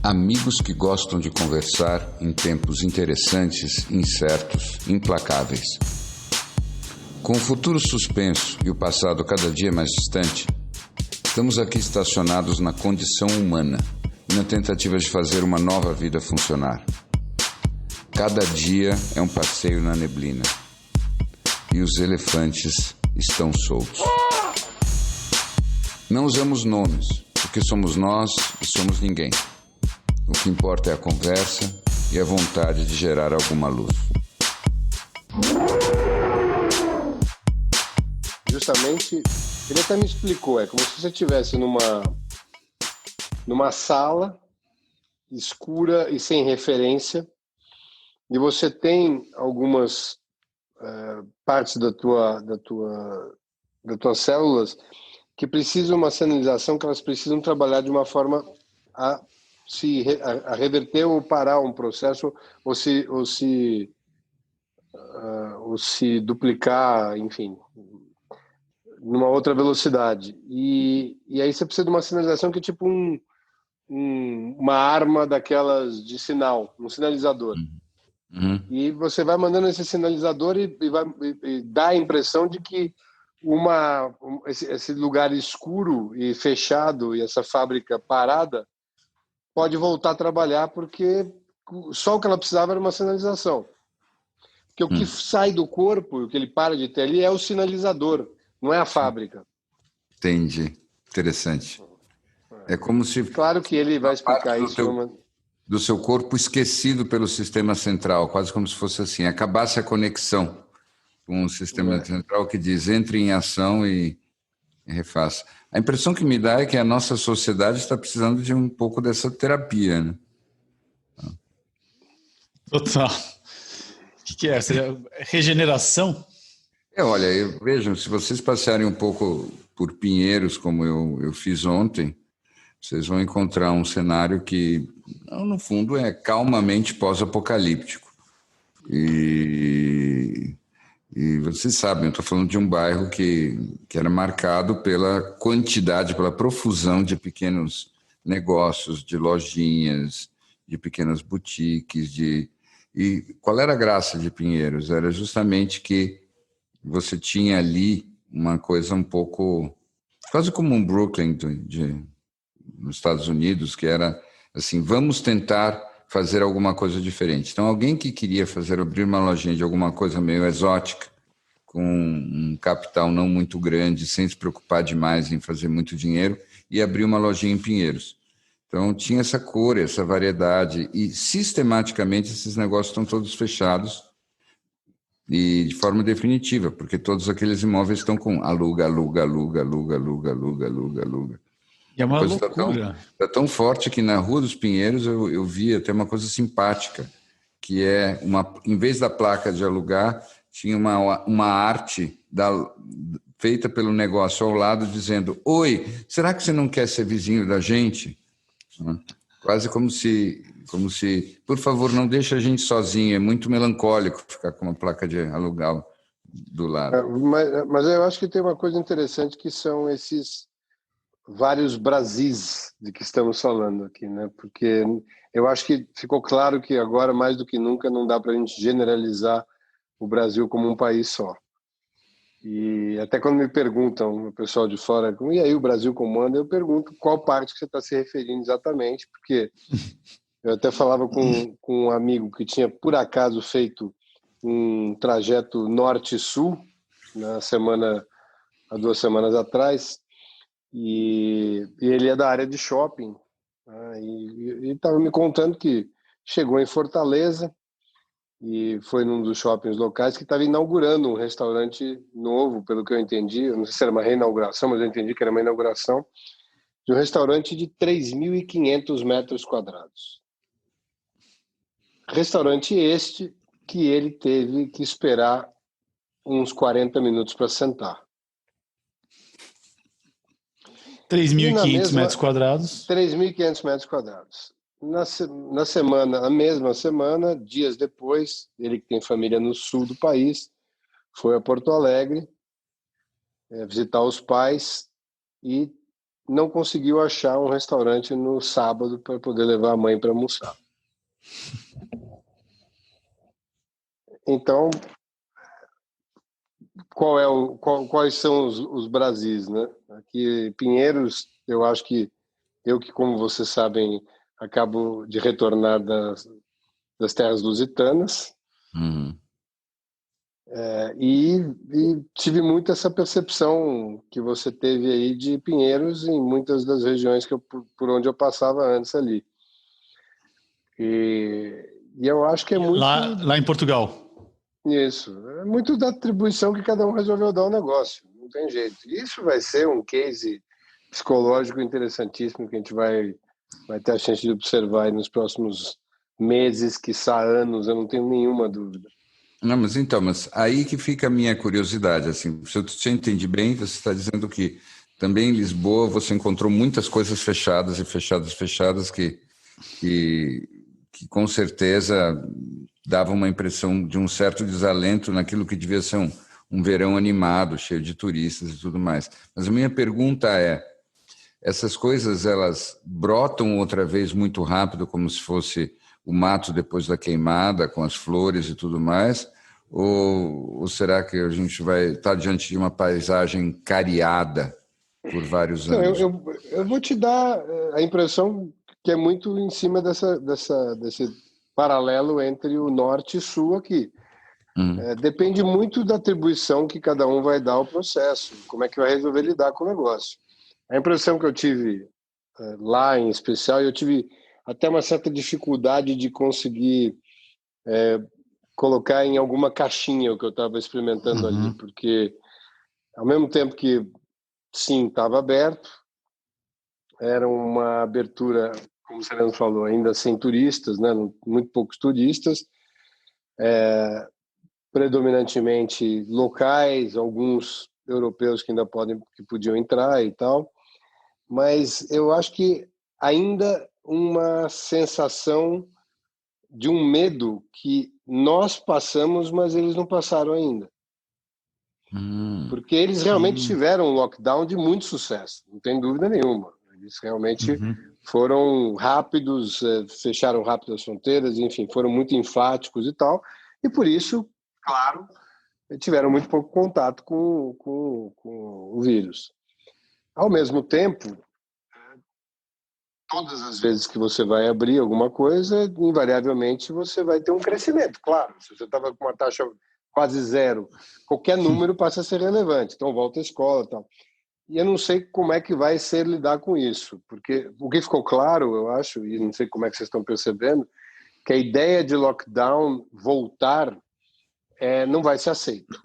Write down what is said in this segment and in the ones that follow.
Amigos que gostam de conversar em tempos interessantes, incertos, implacáveis. Com o futuro suspenso e o passado cada dia mais distante, estamos aqui estacionados na condição humana e na tentativa de fazer uma nova vida funcionar. Cada dia é um passeio na neblina e os elefantes estão soltos. Não usamos nomes, porque somos nós e somos ninguém. O que importa é a conversa e a vontade de gerar alguma luz. Justamente, ele até me explicou, é como se você estivesse numa sala escura e sem referência, e você tem algumas partes das tuas células que precisam de uma sinalização, que elas precisam trabalhar de uma forma a reverter ou parar um processo ou se duplicar, enfim, numa outra velocidade. E aí você precisa de uma sinalização que é tipo uma arma daquelas de sinal, um sinalizador. Uhum. E você vai mandando esse sinalizador e dá a impressão de que esse lugar escuro e fechado e essa fábrica parada pode voltar a trabalhar, porque só o que ela precisava era uma sinalização. Porque o que sai do corpo, o que ele para de ter ali é o sinalizador, não é a fábrica. Entendi. Interessante. É como se... Claro que ele vai explicar isso. Do seu corpo esquecido pelo sistema central, quase como se fosse assim, acabasse a conexão com o sistema central que diz entre em ação e refaça. A impressão que me dá é que a nossa sociedade está precisando de um pouco dessa terapia, né? Total. O que é? Seria regeneração? Olha, vejam, se vocês passarem um pouco por Pinheiros, como eu fiz ontem, vocês vão encontrar um cenário que, no fundo, é calmamente pós-apocalíptico. E vocês sabem, eu estou falando de um bairro que era marcado pela quantidade, pela profusão de pequenos negócios, de lojinhas, de pequenas boutiques. E qual era a graça de Pinheiros? Era justamente que você tinha ali uma coisa um pouco, quase como um Brooklyn nos Estados Unidos, que era assim, vamos tentar fazer alguma coisa diferente. Então, alguém que queria abrir uma lojinha de alguma coisa meio exótica, com um capital não muito grande, sem se preocupar demais em fazer muito dinheiro, e abrir uma lojinha em Pinheiros. Então, tinha essa cor, essa variedade, e sistematicamente esses negócios estão todos fechados e de forma definitiva, porque todos aqueles imóveis estão com aluga. E é uma loucura. Está tão forte que na Rua dos Pinheiros eu vi até uma coisa simpática, que é, em vez da placa de alugar, tinha uma arte feita pelo negócio ao lado, dizendo: oi, será que você não quer ser vizinho da gente? Quase como se, por favor, não deixe a gente sozinho, é muito melancólico ficar com uma placa de aluguel do lado. Mas eu acho que tem uma coisa interessante, que são esses vários Brasis de que estamos falando aqui, né? Porque eu acho que ficou claro que agora, mais do que nunca, não dá para a gente generalizar o Brasil como um país só. E até quando me perguntam, o pessoal de fora, e aí o Brasil comanda, eu pergunto qual parte que você está se referindo exatamente, porque eu até falava com um amigo que tinha, por acaso, feito um trajeto norte-sul há 2 semanas atrás, e ele é da área de shopping, né? E estava me contando que chegou em Fortaleza e foi num dos shoppings locais que estava inaugurando um restaurante novo, pelo que eu entendi. Eu não sei se era uma reinauguração, mas eu entendi que era uma inauguração de um restaurante de 3.500 metros quadrados. Restaurante este que ele teve que esperar uns 40 minutos para sentar. 3.500 metros quadrados. 3.500 metros quadrados. Na mesma semana, dias depois, ele que tem família no sul do país, foi a Porto Alegre visitar os pais e não conseguiu achar um restaurante no sábado para poder levar a mãe para almoçar. Então, quais são os Brasis, né? Aqui, Pinheiros, eu acho que como vocês sabem, acabo de retornar das terras lusitanas. Uhum. E tive muito essa percepção que você teve aí de Pinheiros em muitas das regiões por onde eu passava antes ali. E eu acho que é muito... Lá em Portugal. Isso. É muito da atribuição que cada um resolveu dar ao negócio. Não tem jeito. Isso vai ser um case psicológico interessantíssimo que a gente vai ter a chance de observar aí nos próximos meses, quiçá anos, eu não tenho nenhuma dúvida. Não, mas aí que fica a minha curiosidade, assim, se eu te entendi bem, você está dizendo que também em Lisboa você encontrou muitas coisas fechadas que com certeza davam uma impressão de um certo desalento naquilo que devia ser um verão animado, cheio de turistas e tudo mais. Mas a minha pergunta é, essas coisas, elas brotam outra vez muito rápido, como se fosse o mato depois da queimada, com as flores e tudo mais? Ou será que a gente vai estar diante de uma paisagem cariada por vários anos? Eu vou te dar a impressão que é muito em cima desse paralelo entre o norte e sul aqui. Depende muito da atribuição que cada um vai dar ao processo, como é que vai resolver lidar com o negócio. A impressão que eu tive lá, em especial, eu tive até uma certa dificuldade de conseguir colocar em alguma caixinha o que eu estava experimentando ali, porque ao mesmo tempo que, sim, estava aberto, era uma abertura, como o Sereno falou, ainda sem turistas, né? Muito poucos turistas, predominantemente locais, alguns europeus que ainda podiam entrar e tal, mas eu acho que ainda uma sensação de um medo que nós passamos, mas eles não passaram ainda. Porque eles realmente tiveram um lockdown de muito sucesso, não tem dúvida nenhuma. Eles realmente foram rápidos, fecharam rápido as fronteiras, enfim, foram muito enfáticos e tal, e por isso, claro, tiveram muito pouco contato com o vírus. Ao mesmo tempo, todas as vezes que você vai abrir alguma coisa, invariavelmente você vai ter um crescimento, claro. Se você estava com uma taxa quase zero, qualquer número passa a ser relevante. Então, volta à escola e tal. E eu não sei como é que vai ser lidar com isso, porque o que ficou claro, eu acho, e não sei como é que vocês estão percebendo, que a ideia de lockdown voltar não vai ser aceita.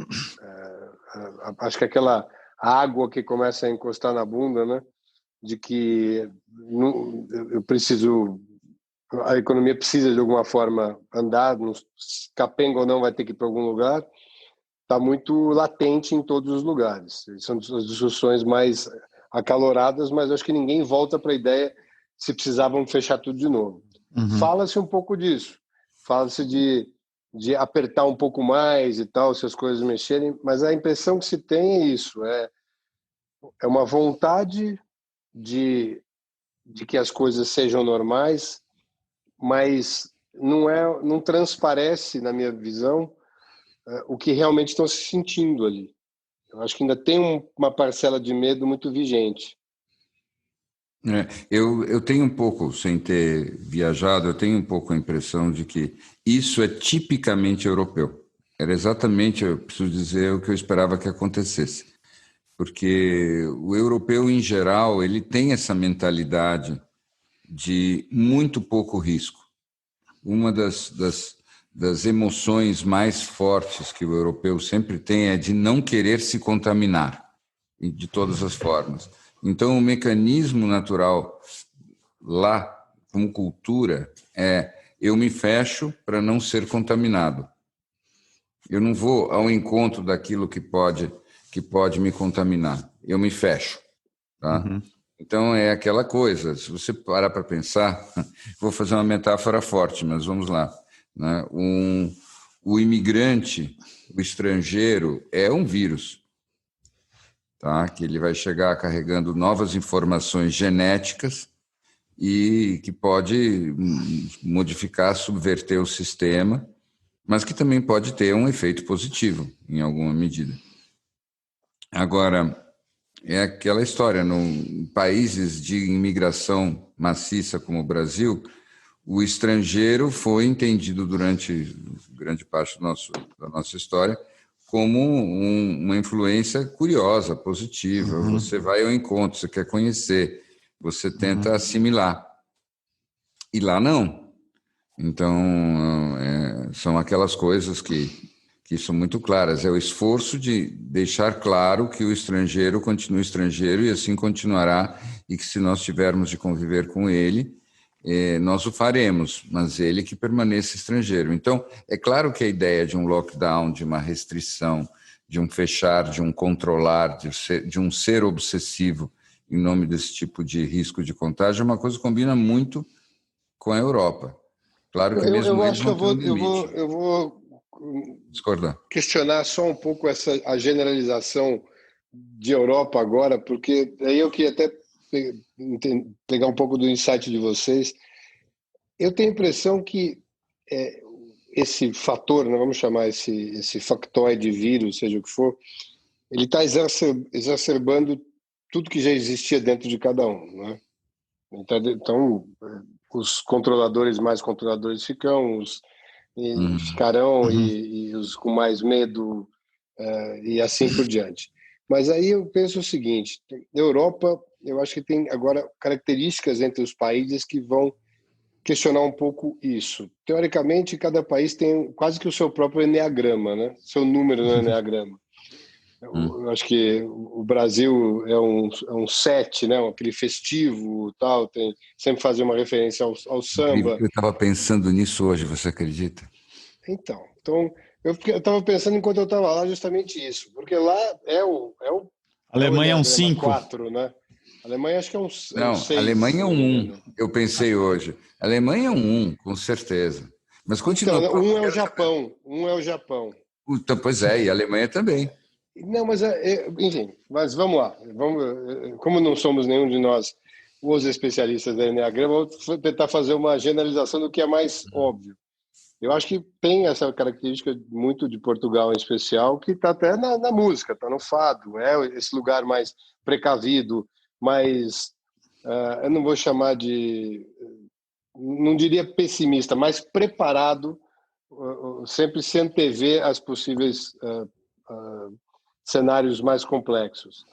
Acho que aquela água que começa a encostar na bunda, né? De que eu preciso, a economia precisa de alguma forma andar, capenga ou não vai ter que ir para algum lugar, está muito latente em todos os lugares. São as discussões mais acaloradas, mas acho que ninguém volta para a ideia se precisavam fechar tudo de novo. Fala-se um pouco disso, fala-se de apertar um pouco mais e tal, se as coisas mexerem, mas a impressão que se tem é isso, é uma vontade de que as coisas sejam normais, mas não transparece, na minha visão, o que realmente estão se sentindo ali. Eu acho que ainda tem uma parcela de medo muito vigente. Eu tenho um pouco, sem ter viajado, eu tenho um pouco a impressão de que isso é tipicamente europeu. Era exatamente, eu preciso dizer, o que eu esperava que acontecesse. Porque o europeu, em geral, ele tem essa mentalidade de muito pouco risco. Uma das emoções mais fortes que o europeu sempre tem é de não querer se contaminar, de todas as formas. Então, o mecanismo natural lá, como cultura, é eu me fecho para não ser contaminado. Eu não vou ao encontro daquilo que pode me contaminar. Eu me fecho. Tá? Então, é aquela coisa, se você parar para pensar, vou fazer uma metáfora forte, mas vamos lá. Né? O imigrante, o estrangeiro, é um vírus. tá? Que ele vai chegar carregando novas informações genéticas e que pode modificar, subverter o sistema, mas que também pode ter um efeito positivo, em alguma medida. Agora, é aquela história, em países de imigração maciça como o Brasil, o estrangeiro foi entendido durante grande parte da nossa história como uma influência curiosa, positiva. Uhum. Você vai ao encontro, você quer conhecer, você tenta assimilar. E lá não. Então, são aquelas coisas que são muito claras. É o esforço de deixar claro que o estrangeiro continua estrangeiro e assim continuará, e que se nós tivermos de conviver com ele, nós o faremos, mas ele que permaneça estrangeiro. Então, é claro que a ideia de um lockdown, de uma restrição, de um fechar, de um controlar, de um ser obsessivo em nome desse tipo de risco de contágio é uma coisa que combina muito com a Europa. Claro que mesmo eles vão ter um limite. Eu vou discordar. Questionar só um pouco a generalização de Europa agora, porque aí eu queria até pegar um pouco do insight de vocês. Eu tenho a impressão que esse fator, né, vamos chamar esse factoide vírus, seja o que for, ele está exacerbando tudo que já existia dentro de cada um, né? Então, os controladores mais controladores ficarão, e os com mais medo, e assim por diante. Mas aí eu penso o seguinte, na Europa, eu acho que tem agora características entre os países que vão questionar um pouco isso. Teoricamente, cada país tem quase que o seu próprio enneagrama, né? Seu número no enneagrama. Eu acho que o Brasil é um 7, né? Aquele festivo, tal, sempre fazer uma referência ao samba. Eu estava pensando nisso hoje, você acredita? Então eu estava pensando enquanto eu estava lá justamente isso, porque lá é o Alemanha é um 5. 4, né? A Alemanha acho que é um 6. Não, a Alemanha é um 1. Eu pensei hoje. A Alemanha é um 1, com certeza. Mas continua. Então, um é o Japão. Um é o Japão. Então, pois é, e a Alemanha também. Não, mas enfim, mas vamos lá. Como não somos nenhum de nós os especialistas da Enneagrama, vou tentar fazer uma generalização do que é mais óbvio. Eu acho que tem essa característica muito de Portugal em especial, que está até na música, está no fado, esse lugar mais precavido, mais, eu não vou chamar de, não diria pessimista, mais preparado, sempre se antever às possíveis cenários mais complexos.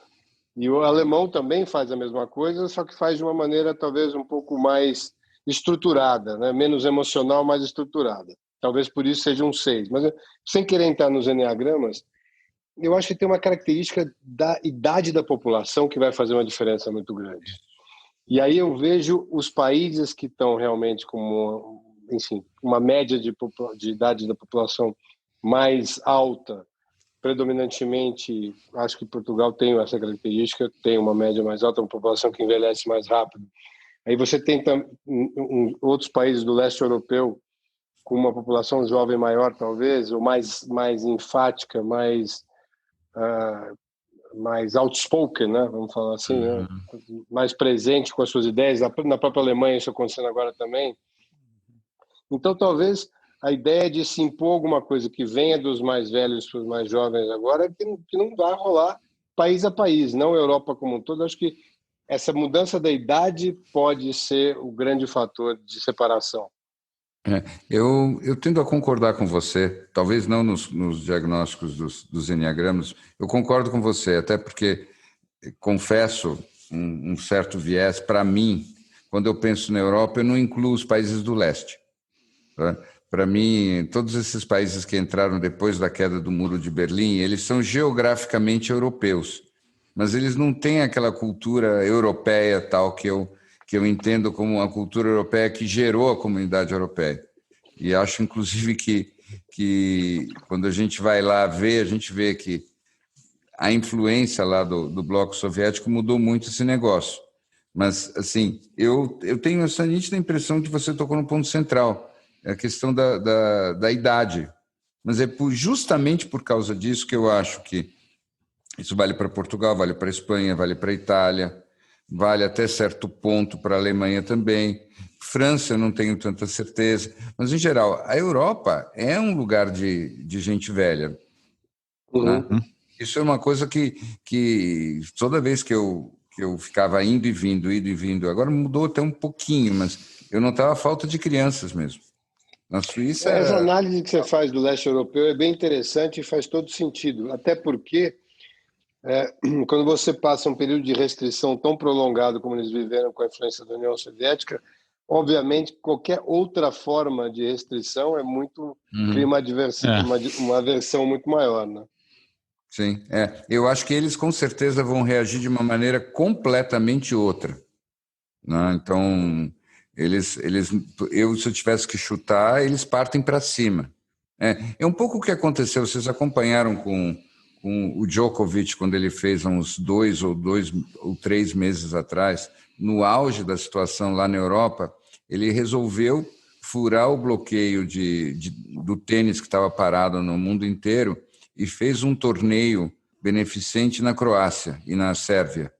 E o alemão também faz a mesma coisa, só que faz de uma maneira talvez um pouco mais estruturada, né? Menos emocional, mais estruturada. Talvez por isso seja um 6. Mas sem querer entrar nos enneagramas, eu acho que tem uma característica da idade da população que vai fazer uma diferença muito grande. E aí eu vejo os países que estão realmente com uma média de idade da população mais alta, predominantemente, acho que Portugal tem essa característica, tem uma média mais alta, uma população que envelhece mais rápido. Aí você tem outros países do leste europeu com uma população jovem maior, talvez, ou mais enfática, mais outspoken, né? Vamos falar assim, né? Mais presente com as suas ideias. Na própria Alemanha isso acontecendo agora também. Então, talvez a ideia de se impor alguma coisa que venha dos mais velhos para os mais jovens agora é que não vai rolar país a país, não a Europa como um todo. Acho que essa mudança da idade pode ser o grande fator de separação. Eu tendo a concordar com você, talvez não nos diagnósticos dos enneagramas, eu concordo com você, até porque, confesso, um certo viés, para mim, quando eu penso na Europa, eu não incluo os países do leste. Tá? Para mim, todos esses países que entraram depois da queda do Muro de Berlim, eles são geograficamente europeus, mas eles não têm aquela cultura europeia tal que eu entendo como uma cultura europeia que gerou a comunidade europeia. E acho, inclusive, que quando a gente vai lá ver, a gente vê que a influência lá do bloco soviético mudou muito esse negócio. Mas, assim, eu tenho essa nítida impressão que você tocou no ponto central, a questão da idade. Mas é justamente por causa disso que eu acho que Isso vale para Portugal, vale para Espanha, vale para Itália, vale até certo ponto para a Alemanha também. França, eu não tenho tanta certeza. Mas, em geral, a Europa é um lugar de gente velha, né? Uhum. Isso é uma coisa que toda vez que eu ficava indo e vindo, agora mudou até um pouquinho, mas eu notava a falta de crianças mesmo. Na Suíça Essa era... análise que você faz do leste europeu é bem interessante e faz todo sentido, até porque quando você passa um período de restrição tão prolongado como eles viveram com a influência da União Soviética, obviamente qualquer outra forma de restrição é muito cria Uhum. uma aversão muito maior, né? Sim, eu acho que eles com certeza vão reagir de uma maneira completamente outra, né? Então, se eu tivesse que chutar, eles partem para cima. É um pouco o que aconteceu. Vocês acompanharam com o Djokovic quando ele fez há uns 2 ou 3 meses atrás, no auge da situação lá na Europa, ele resolveu furar o bloqueio do tênis que estava parado no mundo inteiro e fez um torneio beneficente na Croácia e na Sérvia,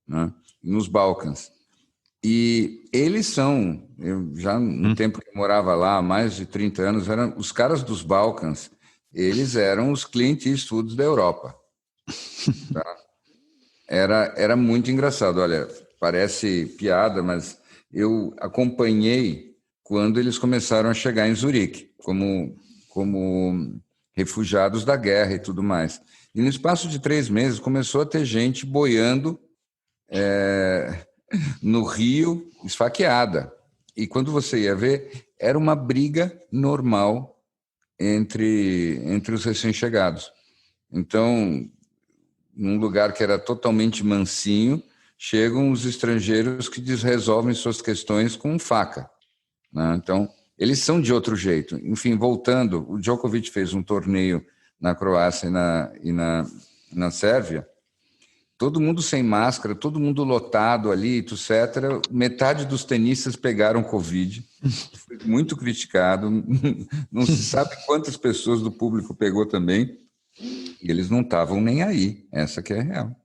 né? E nos Balcãs. E eles são, eu já no tempo que eu morava lá, há mais de 30 anos, eram os caras dos Balcãs, eles eram os Clint Eastwoods da Europa. Tá? Era muito engraçado. Olha, parece piada, mas eu acompanhei quando eles começaram a chegar em Zurique, como refugiados da guerra e tudo mais. E no espaço de 3 meses começou a ter gente boiando no Rio, esfaqueada. E quando você ia ver, era uma briga normal entre os recém-chegados. Então, num lugar que era totalmente mansinho, chegam os estrangeiros que resolvem suas questões com faca, né? Então, eles são de outro jeito. Enfim, voltando, o Djokovic fez um torneio na Croácia e na Sérvia, todo mundo sem máscara, todo mundo lotado ali, etc. Metade dos tenistas pegaram Covid, foi muito criticado, não se sabe quantas pessoas do público pegou também, e eles não estavam nem aí, essa que é a real.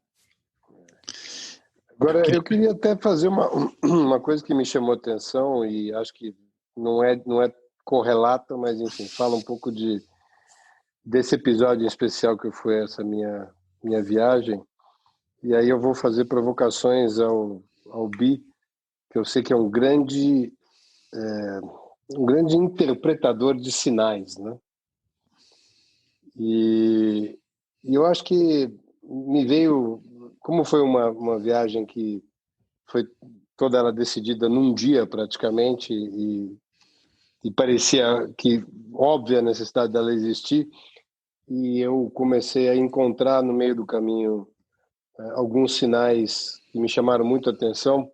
Agora, eu queria até fazer uma coisa que me chamou a atenção e acho que não é correlata, mas enfim, fala um pouco desse episódio em especial que foi essa minha viagem. E aí eu vou fazer provocações ao Bi, que eu sei que é um grande interpretador de sinais, né? E eu acho que me veio, como foi uma viagem que foi toda ela decidida num dia praticamente e parecia que óbvia a necessidade dela existir, e eu comecei a encontrar no meio do caminho alguns sinais que me chamaram muito a atenção.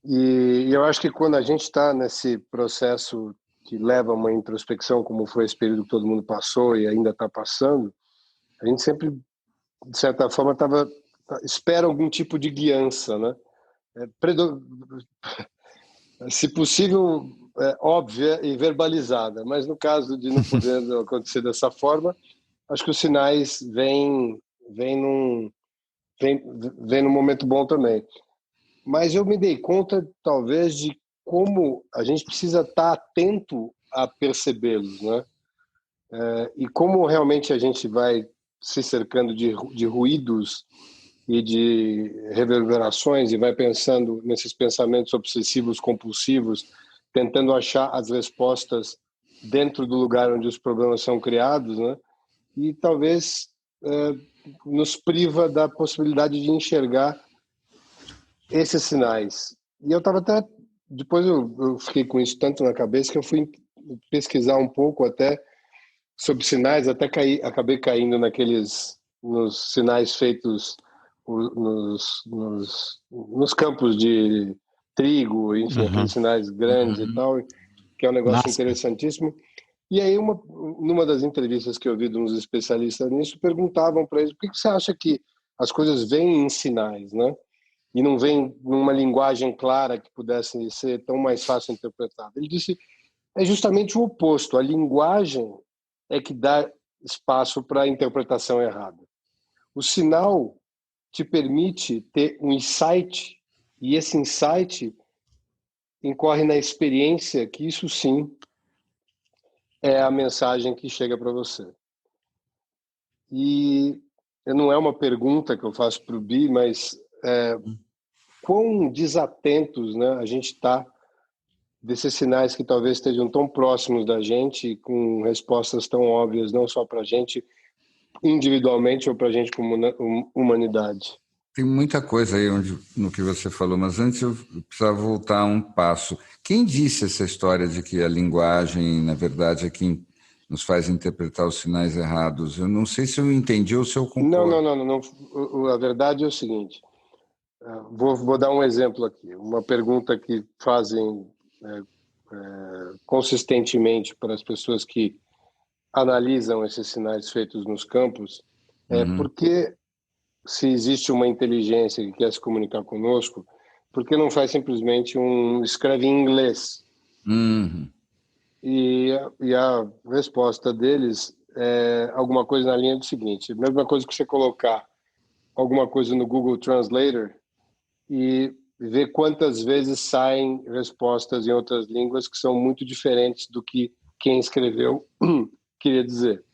E eu acho que quando a gente está nesse processo que leva a uma introspecção, como foi esse período que todo mundo passou e ainda está passando, a gente sempre, de certa forma, espera algum tipo de guiança, né? Se possível, óbvia e verbalizada, mas no caso de não poder acontecer dessa forma, acho que os sinais vêm num momento bom também. Mas eu me dei conta, talvez, de como a gente precisa estar atento a percebê-los, né? E como realmente a gente vai se cercando de ruídos e de reverberações e vai pensando nesses pensamentos obsessivos, compulsivos, tentando achar as respostas dentro do lugar onde os problemas são criados, né? E talvez nos priva da possibilidade de enxergar esses sinais. E eu estava até... Depois eu fiquei com isso tanto na cabeça que eu fui pesquisar um pouco até sobre sinais, até acabei caindo nos sinais feitos nos campos de trigo, enfim, aqueles sinais grandes e tal, que é um negócio interessantíssimo. E aí, numa das entrevistas que eu vi de uns especialistas nisso, perguntavam para eles por que você acha que as coisas vêm em sinais, né? E não vêm numa linguagem clara que pudesse ser tão mais fácil interpretada. Ele disse, é justamente o oposto. A linguagem é que dá espaço para a interpretação errada. O sinal te permite ter um insight, e esse insight incorre na experiência, que isso sim é a mensagem que chega para você. E não é uma pergunta que eu faço para o Bi, mas quão desatentos, né, a gente está desses sinais que talvez estejam tão próximos da gente, com respostas tão óbvias, não só para a gente individualmente ou para a gente como humanidade. Tem muita coisa aí no que você falou, mas antes eu precisava voltar um passo. Quem disse essa história de que a linguagem, na verdade, é quem nos faz interpretar os sinais errados? Eu não sei se eu entendi ou se eu concordo. Não. A verdade é o seguinte, vou dar um exemplo aqui. Uma pergunta que fazem consistentemente para as pessoas que analisam esses sinais feitos nos campos é por que, se existe uma inteligência que quer se comunicar conosco, por que não faz simplesmente escreve em inglês? E a resposta deles é alguma coisa na linha do seguinte: a mesma coisa que você colocar alguma coisa no Google Translator e ver quantas vezes saem respostas em outras línguas que são muito diferentes do que quem escreveu queria dizer.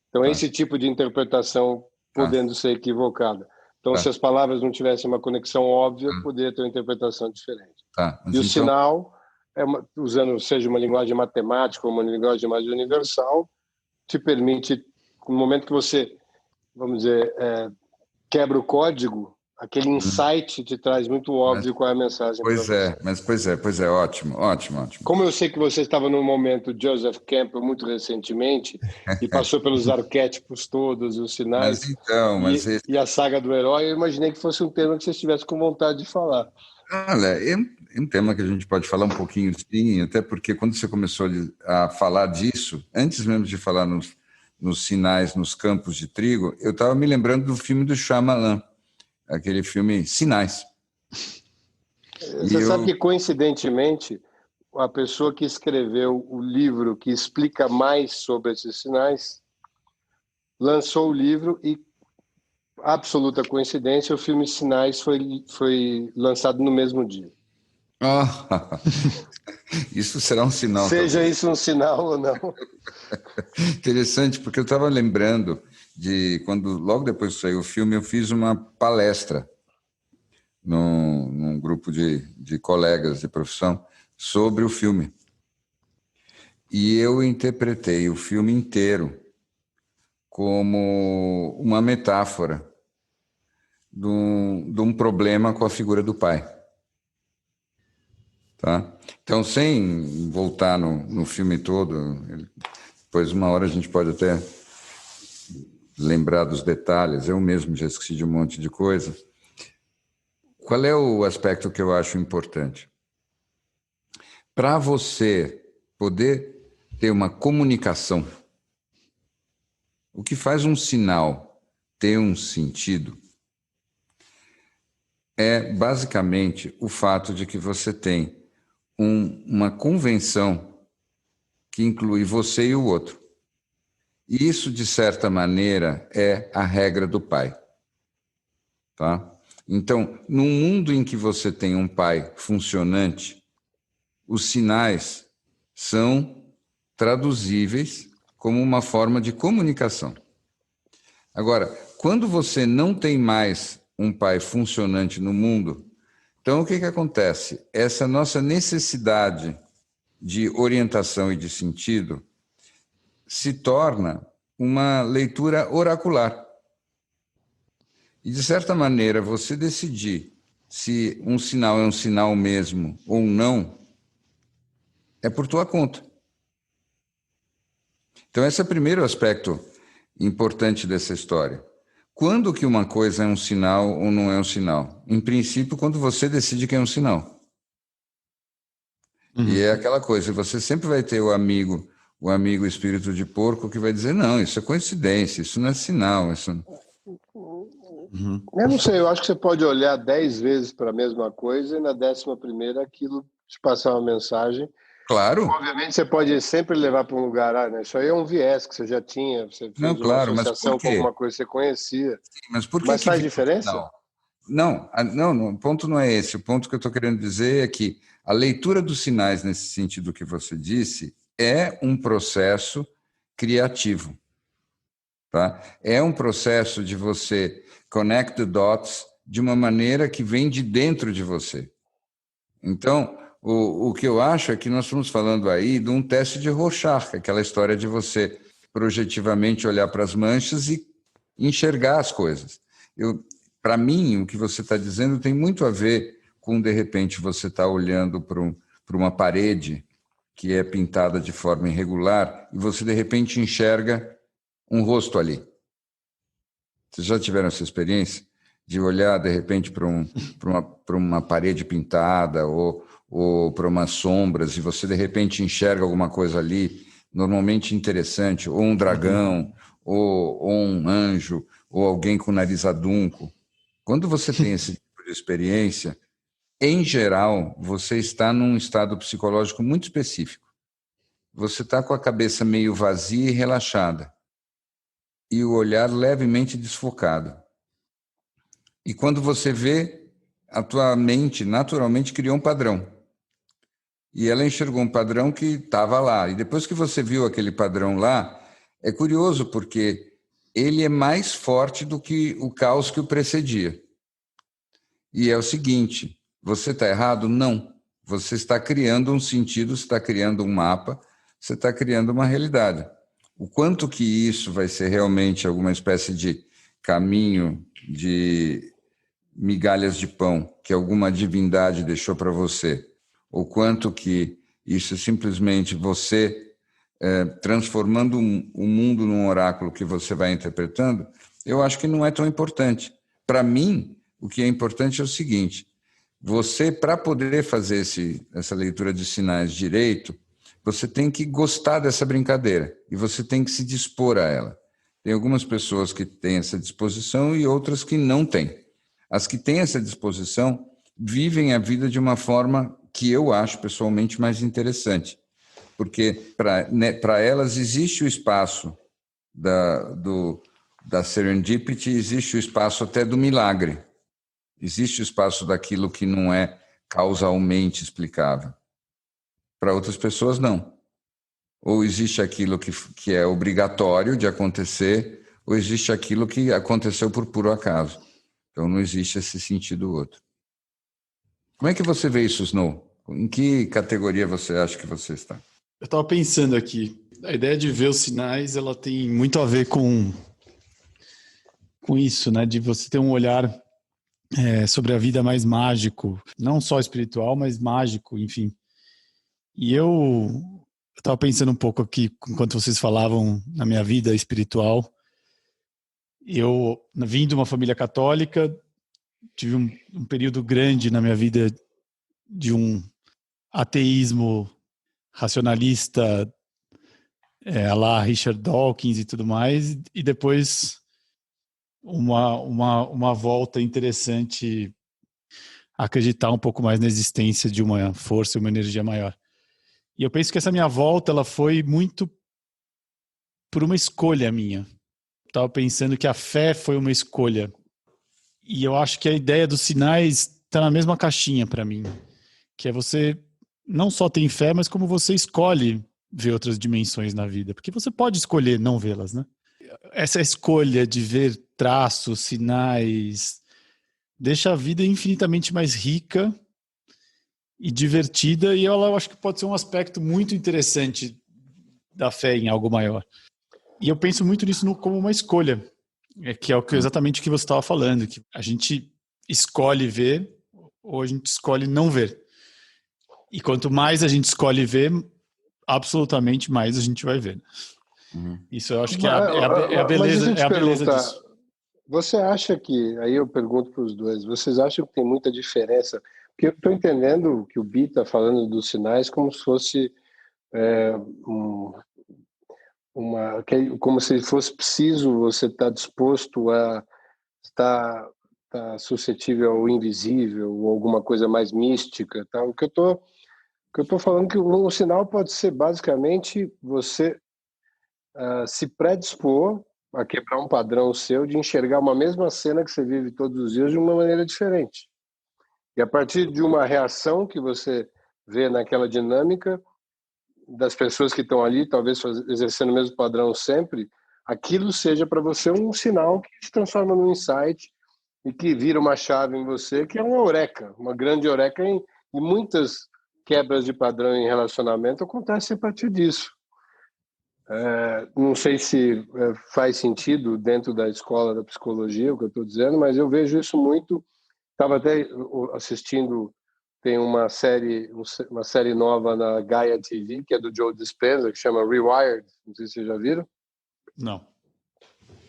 Então, esse tipo de interpretação podendo ser equivocada. Então, se as palavras não tivessem uma conexão óbvia, poderia ter uma interpretação diferente. E o sinal, usando seja uma linguagem matemática ou uma linguagem mais universal, te permite, no momento que você, vamos dizer, quebra o código, aquele insight te traz muito óbvio qual é a mensagem. Pois é, ótimo. Como eu sei que você estava no momento Joseph Campbell muito recentemente e passou pelos arquétipos todos, os sinais, e a saga do herói, eu imaginei que fosse um tema que você estivesse com vontade de falar. Olha, é um tema que a gente pode falar um pouquinho, sim, até porque quando você começou a falar disso, antes mesmo de falar nos sinais, nos campos de trigo, eu estava me lembrando do filme do Shyamalan, aquele filme Sinais. Você sabe que, coincidentemente, a pessoa que escreveu o livro que explica mais sobre esses sinais lançou o livro e, absoluta coincidência, o filme Sinais foi lançado no mesmo dia. Isso será um sinal. Seja talvez. Isso um sinal ou não. Interessante, porque eu estava lembrando de quando, logo depois que saiu o filme, eu fiz uma palestra num grupo de colegas de profissão sobre o filme. E eu interpretei o filme inteiro como uma metáfora de um problema com a figura do pai. Tá? Então, sem voltar no filme todo, depois uma hora a gente pode até lembrar dos detalhes, eu mesmo já esqueci de um monte de coisa. Qual é o aspecto que eu acho importante? Para você poder ter uma comunicação, o que faz um sinal ter um sentido é basicamente o fato de que você tem uma convenção que inclui você e o outro. E isso, de certa maneira, é a regra do pai. Tá? Então, num mundo em que você tem um pai funcionante, os sinais são traduzíveis como uma forma de comunicação. Agora, quando você não tem mais um pai funcionante no mundo, então o que acontece? Essa nossa necessidade de orientação e de sentido se torna uma leitura oracular. E, de certa maneira, você decidir se um sinal é um sinal mesmo ou não, é por tua conta. Então, esse é o primeiro aspecto importante dessa história. Quando que uma coisa é um sinal ou não é um sinal? Em princípio, quando você decide que é um sinal. E é aquela coisa, você sempre vai ter o amigo espírito de porco que vai dizer, não, isso é coincidência, isso não é sinal. Isso... Eu não sei, eu acho que você pode olhar 10 vezes para a mesma coisa e na 11ª aquilo te passar uma mensagem, Claro. Obviamente você pode sempre levar para um lugar, né? Isso aí é um viés que você já tinha, você Não, fez uma claro, mas por associação com quê? alguma coisa que você conhecia. Mas por Mas que faz virou diferença? sinal? Não, não, o ponto não é esse. O ponto que eu estou querendo dizer é que a leitura dos sinais, nesse sentido que você disse, é um processo criativo. Tá? É um processo de você connect the dots de uma maneira que vem de dentro de você. Então, o que eu acho é que nós estamos falando aí de um teste de Rorschach, aquela história de você projetivamente olhar para as manchas e enxergar as coisas. Para mim, o que você está dizendo tem muito a ver com, de repente, você está olhando para uma parede que é pintada de forma irregular e você, de repente, enxerga um rosto ali. Vocês já tiveram essa experiência de olhar, de repente, para uma parede pintada ou para umas sombras e você, de repente, enxerga alguma coisa ali, normalmente interessante, ou um dragão, ou um anjo, ou alguém com nariz adunco. Quando você tem esse tipo de experiência, em geral, você está num estado psicológico muito específico. Você está com a cabeça meio vazia e relaxada, e o olhar levemente desfocado. E quando você vê, a tua mente naturalmente criou um padrão. E ela enxergou um padrão que estava lá. E depois que você viu aquele padrão lá, é curioso porque ele é mais forte do que o caos que o precedia. E é o seguinte, você está errado? Não. Você está criando um sentido, você está criando um mapa, você está criando uma realidade. O quanto que isso vai ser realmente alguma espécie de caminho de migalhas de pão que alguma divindade deixou para você, ou quanto que isso é simplesmente você transformando o mundo num oráculo que você vai interpretando, eu acho que não é tão importante. Para mim, o que é importante é o seguinte, você, para poder fazer essa leitura de sinais direito, você tem que gostar dessa brincadeira e você tem que se dispor a ela. Tem algumas pessoas que têm essa disposição e outras que não têm. As que têm essa disposição vivem a vida de uma forma que eu acho pessoalmente mais interessante, porque para elas existe o espaço da serendipity, existe o espaço até do milagre, existe o espaço daquilo que não é causalmente explicável. Para outras pessoas, não. Ou existe aquilo que é obrigatório de acontecer, ou existe aquilo que aconteceu por puro acaso. Então, não existe esse sentido outro. Como é que você vê isso, Snow? Em que categoria você acha que você está? Eu estava pensando aqui, a ideia de ver os sinais, ela tem muito a ver com isso, né? De você ter um olhar sobre a vida mais mágico, não só espiritual, mas mágico, enfim. E eu estava pensando um pouco aqui, enquanto vocês falavam na minha vida espiritual, eu vim de uma família católica, tive um período grande na minha vida de um ateísmo racionalista, à la Richard Dawkins e tudo mais, e depois uma volta interessante a acreditar um pouco mais na existência de uma força, uma energia maior. E eu penso que essa minha volta ela foi muito por uma escolha minha. Estava pensando que a fé foi uma escolha. E eu acho que a ideia dos sinais está na mesma caixinha para mim, que é você não só tem fé, mas como você escolhe ver outras dimensões na vida, porque você pode escolher não vê-las, né? Essa escolha de ver traços, sinais, deixa a vida infinitamente mais rica e divertida, e ela eu acho que pode ser um aspecto muito interessante da fé em algo maior. E eu penso muito nisso como uma escolha, que é exatamente o que você estava falando, que a gente escolhe ver ou a gente escolhe não ver. E quanto mais a gente escolhe ver, absolutamente mais a gente vai ver. Isso eu acho que é a Mas beleza, deixa eu é te a beleza perguntar, disso. você acha que, aí eu pergunto para os dois, vocês acham que tem muita diferença? Porque eu estou entendendo que o Bi está falando dos sinais como se fosse um, como se fosse preciso você estar disposto a estar suscetível ao invisível ou alguma coisa mais mística, tá? O que eu estou que eu estou falando que um sinal pode ser basicamente você se predispor a quebrar um padrão seu de enxergar uma mesma cena que você vive todos os dias de uma maneira diferente. E a partir de uma reação que você vê naquela dinâmica das pessoas que estão ali, talvez exercendo o mesmo padrão sempre, aquilo seja para você um sinal que se transforma num insight e que vira uma chave em você, que é uma eureka, uma grande eureka, e muitas quebras de padrão em relacionamento acontecem a partir disso. Não sei se faz sentido dentro da escola da psicologia o que eu estou dizendo, mas eu vejo isso muito. Estava até assistindo, tem uma série nova na Gaia TV, que é do Joe Dispenza, que chama Rewired, não sei se vocês já viram.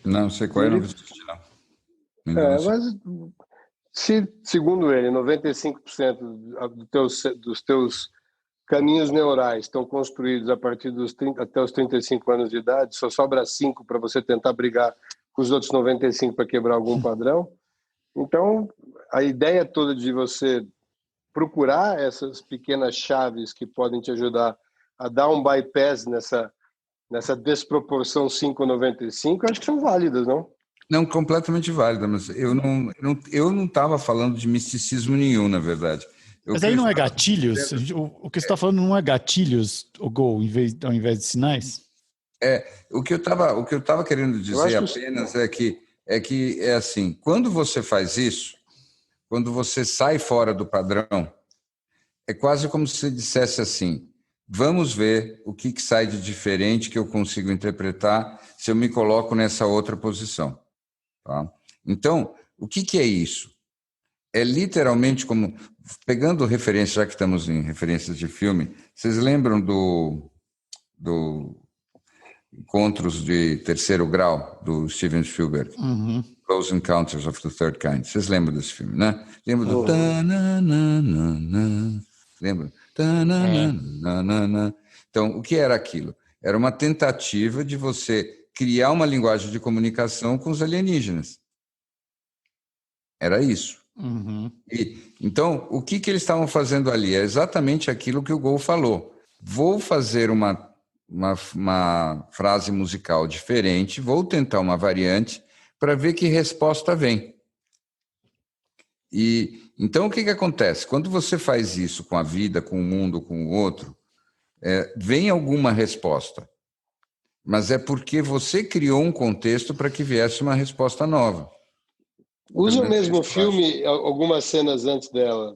Não sei qual é, não assisti, não. Mas, segundo ele, 95% dos teus caminhos neurais estão construídos a partir dos 30 até os 35 anos de idade, só sobra 5 para você tentar brigar com os outros 95 para quebrar algum padrão. Então, a ideia toda de você procurar essas pequenas chaves que podem te ajudar a dar um bypass nessa desproporção 5-95, acho que são válidas, não? Não, completamente válida, mas eu não estava falando de misticismo nenhum, na verdade. Mas aí não é gatilhos? O que você está falando não é gatilhos, o Gol, ao invés de sinais? O que eu estava querendo dizer apenas é que é assim, quando você faz isso, quando você sai fora do padrão, é quase como se você dissesse assim, vamos ver o que sai de diferente que eu consigo interpretar se eu me coloco nessa outra posição. Tá? Então, o que é isso? É literalmente como, pegando referência, já que estamos em referências de filme, vocês lembram do Encontros de Terceiro Grau, do Steven Spielberg? Uhum. Close Encounters of the Third Kind. Vocês lembram desse filme, né? Lembram do... Lembra? Então, o que era aquilo? Era uma tentativa de você criar uma linguagem de comunicação com os alienígenas. Era isso. Uhum. Então, o que eles estavam fazendo ali? É exatamente aquilo que o Gol falou. Vou fazer uma frase musical diferente, vou tentar uma variante para ver que resposta vem. Então, o que acontece? Quando você faz isso com a vida, com o mundo, com o outro, vem alguma resposta. Mas é porque você criou um contexto para que viesse uma resposta nova. Usa o mesmo filme, algumas cenas antes dela.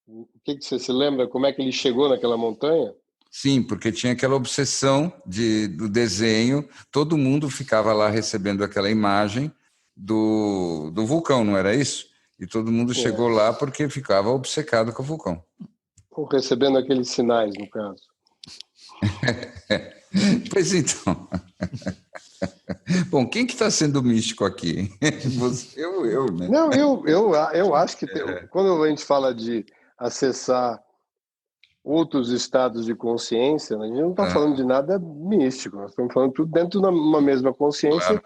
O que você se lembra? Como é que ele chegou naquela montanha? Sim, porque tinha aquela obsessão do desenho, todo mundo ficava lá recebendo aquela imagem do vulcão, não era isso? E todo mundo chegou lá porque ficava obcecado com o vulcão. Ou recebendo aqueles sinais, no caso. Pois então. Bom, quem que está sendo místico aqui? Você ou eu, né? Não, eu acho que quando a gente fala de acessar outros estados de consciência, a gente não está falando de nada místico, nós estamos falando tudo dentro de uma mesma consciência, claro.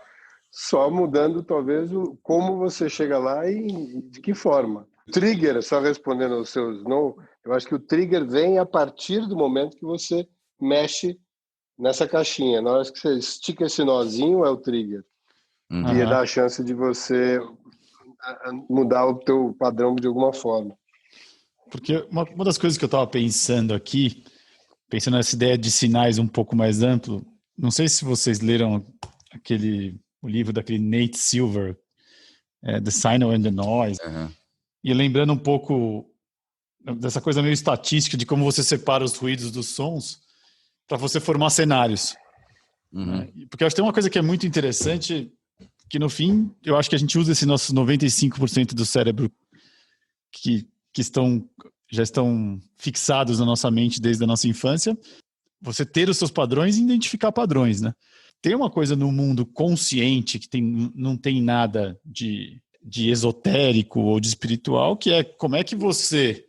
Só mudando talvez como você chega lá e de que forma. Trigger, só respondendo aos seus não, eu acho que o trigger vem a partir do momento que você mexe nessa caixinha. Na hora que você estica esse nozinho, é o trigger. Uhum. E dá a chance de você mudar o teu padrão de alguma forma. Porque uma das coisas que eu estava pensando aqui, pensando nessa ideia de sinais um pouco mais amplo, não sei se vocês leram o livro daquele Nate Silver, The Signal and the Noise, e lembrando um pouco dessa coisa meio estatística de como você separa os ruídos dos sons para você formar cenários. Uhum. Porque eu acho que tem uma coisa que é muito interessante, que no fim, eu acho que a gente usa esse nosso 95% do cérebro que já estão fixados na nossa mente desde a nossa infância, você ter os seus padrões e identificar padrões, né? Tem uma coisa no mundo consciente que não tem nada de esotérico ou de espiritual, que é como é que você,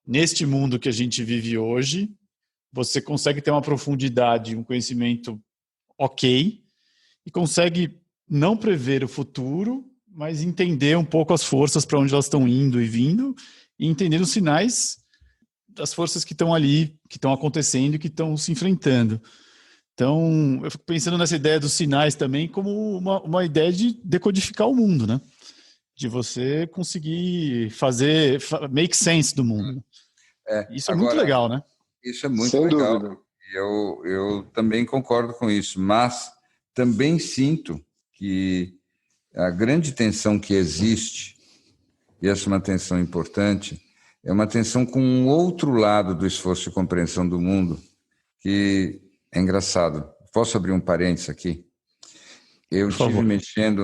neste mundo que a gente vive hoje, você consegue ter uma profundidade, um conhecimento ok, e consegue não prever o futuro, mas entender um pouco as forças para onde elas estão indo e vindo, e entender os sinais das forças que estão ali, que estão acontecendo e que estão se enfrentando. Então, eu fico pensando nessa ideia dos sinais também como uma ideia de decodificar o mundo, né? De você conseguir make sense do mundo. Isso é muito legal, né? Isso é muito Sem legal. dúvida. Eu também concordo com isso, mas também sinto que a grande tensão que existe, e essa é uma tensão importante, é uma tensão com um outro lado do esforço de compreensão do mundo, que é engraçado. Posso abrir um parênteses aqui? Eu estive mexendo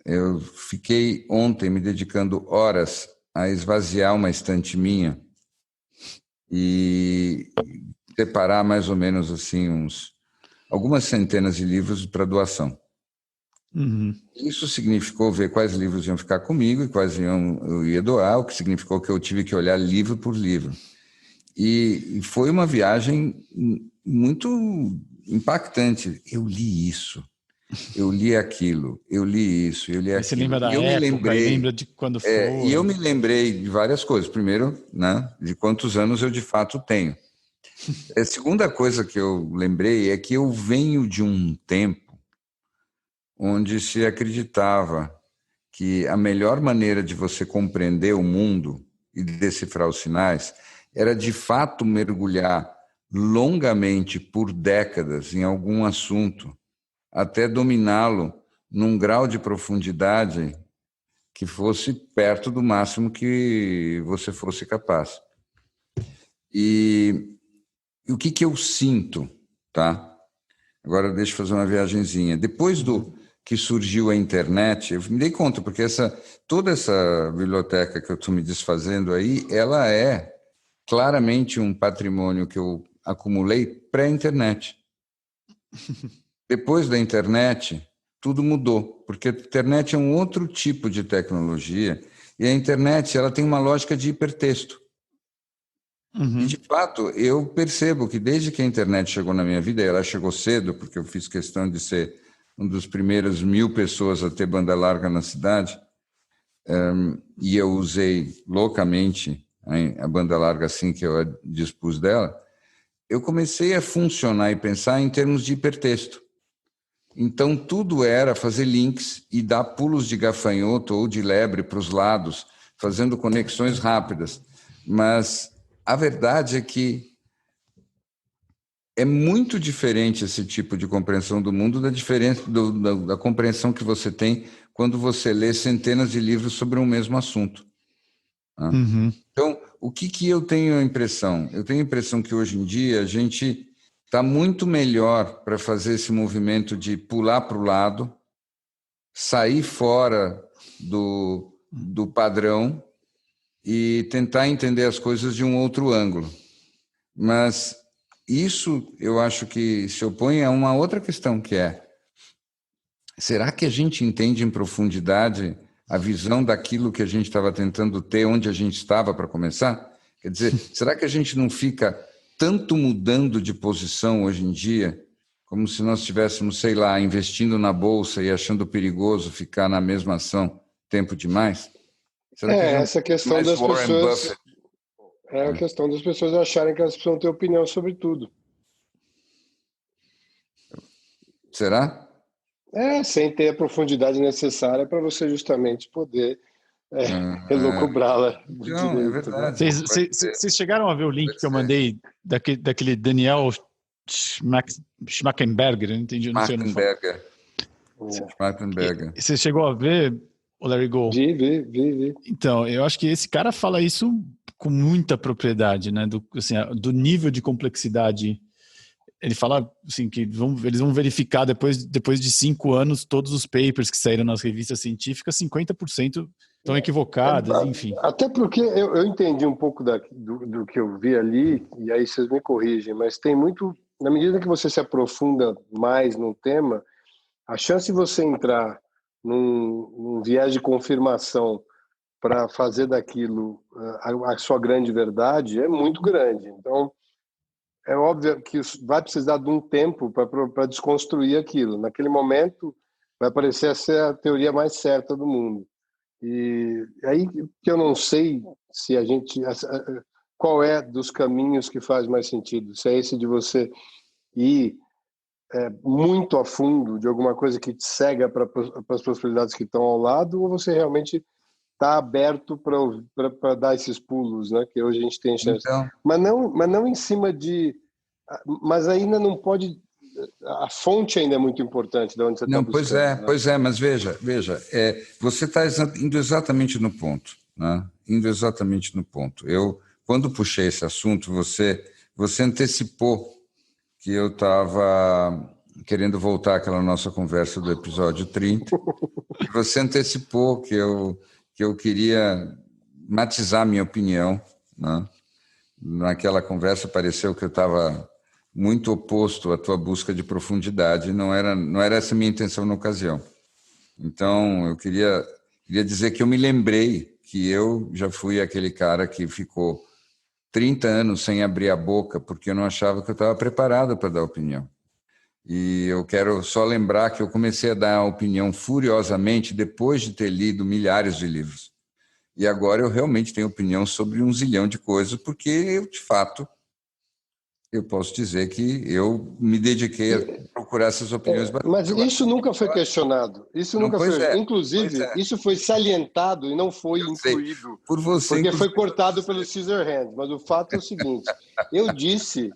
Eu fiquei ontem me dedicando horas a esvaziar uma estante minha e separar mais ou menos assim algumas centenas de livros para doação. Uhum. Isso significou ver quais livros iam ficar comigo e quais eu ia doar, o que significou que eu tive que olhar livro por livro. E foi uma viagem muito impactante. Eu li isso, eu li aquilo, eu li isso, eu li aquilo. Você lembra da época, lembra de quando foi? E eu me lembrei de várias coisas. Primeiro, né, de quantos anos eu de fato tenho. A segunda coisa que eu lembrei é que eu venho de um tempo onde se acreditava que a melhor maneira de você compreender o mundo e decifrar os sinais era de fato mergulhar longamente por décadas em algum assunto, até dominá-lo num grau de profundidade que fosse perto do máximo que você fosse capaz. E o que eu sinto, tá? Agora deixa eu fazer uma viagenzinha. Depois que surgiu a internet, eu me dei conta, porque toda essa biblioteca que eu estou me desfazendo aí, ela é claramente um patrimônio que eu acumulei pré-internet. Depois da internet, tudo mudou, porque a internet é um outro tipo de tecnologia e a internet ela tem uma lógica de hipertexto. Uhum. E, de fato, eu percebo que desde que a internet chegou na minha vida, e ela chegou cedo, porque eu fiz questão de ser um dos primeiros 1000 pessoas a ter banda larga na cidade, e eu usei loucamente a banda larga assim que eu dispus dela, eu comecei a funcionar e pensar em termos de hipertexto. Então, tudo era fazer links e dar pulos de gafanhoto ou de lebre para os lados, fazendo conexões rápidas. Mas a verdade é que é muito diferente esse tipo de compreensão do mundo da diferença da compreensão que você tem quando você lê centenas de livros sobre um mesmo assunto. Uhum. Então, o que eu tenho a impressão? Eu tenho a impressão que hoje em dia a gente está muito melhor para fazer esse movimento de pular para o lado, sair fora do padrão e tentar entender as coisas de um outro ângulo. Mas isso eu acho que se opõe a uma outra questão, que é: será que a gente entende em profundidade a visão daquilo que a gente estava tentando ter, onde a gente estava para começar? Quer dizer, será que a gente não fica tanto mudando de posição hoje em dia, como se nós estivéssemos, sei lá, investindo na bolsa e achando perigoso ficar na mesma ação tempo demais? Será que Essa questão das pessoas... Buffett? É a questão das pessoas acharem que elas precisam ter opinião sobre tudo. Será? Sem ter a profundidade necessária para você justamente poder elucubrá-la de Não, é direito. Né? verdade. Vocês chegaram a ver o link que eu mandei daquele Daniel Schmackenberger? Eu não entendi, não sei o nome. Schmackenberger. Você chegou a ver, o Larry Gold? Vi. Então, eu acho que esse cara fala isso com muita propriedade, né? Do nível de complexidade. Ele fala assim, que eles vão verificar depois de 5 anos todos os papers que saíram nas revistas científicas, 50% estão equivocadas, enfim. Até porque eu entendi um pouco do que eu vi ali, e aí vocês me corrigem, mas tem muito... Na medida que você se aprofunda mais no tema, a chance de você entrar num viés de confirmação para fazer daquilo a sua grande verdade é muito grande. Então, é óbvio que vai precisar de um tempo para desconstruir aquilo. Naquele momento, vai parecer ser a teoria mais certa do mundo. E aí que eu não sei se a gente, qual é dos caminhos que faz mais sentido? Se é esse de você ir muito a fundo de alguma coisa que te cega para as possibilidades que estão ao lado, ou você realmente está aberto para dar esses pulos, né? Que hoje a gente tem chance. Então, Mas não em cima de... Mas ainda não pode... A fonte ainda é muito importante de onde você está não, buscando. Né? pois é, mas veja, você está indo exatamente no ponto, né? Indo exatamente no ponto. Eu, quando puxei esse assunto, você antecipou que eu estava querendo voltar àquela nossa conversa do episódio 30, e você antecipou que eu queria matizar minha opinião, né? Naquela conversa pareceu que eu estava muito oposto à tua busca de profundidade, não era essa a minha intenção na ocasião. Então, eu queria dizer que eu me lembrei que eu já fui aquele cara que ficou 30 anos sem abrir a boca porque eu não achava que eu estava preparado para dar opinião. E eu quero só lembrar que eu comecei a dar opinião furiosamente depois de ter lido milhares de livros. E agora eu realmente tenho opinião sobre 1 zilhão de coisas, porque eu, de fato, eu posso dizer que eu me dediquei a procurar essas opiniões. Mas isso nunca foi questionado. Isso não, nunca pois foi. é, Inclusive, isso foi salientado e não foi eu sei. incluído. Por você, Porque foi inclusive. cortado pelo Caesar Hand. Mas o fato é o seguinte: eu disse,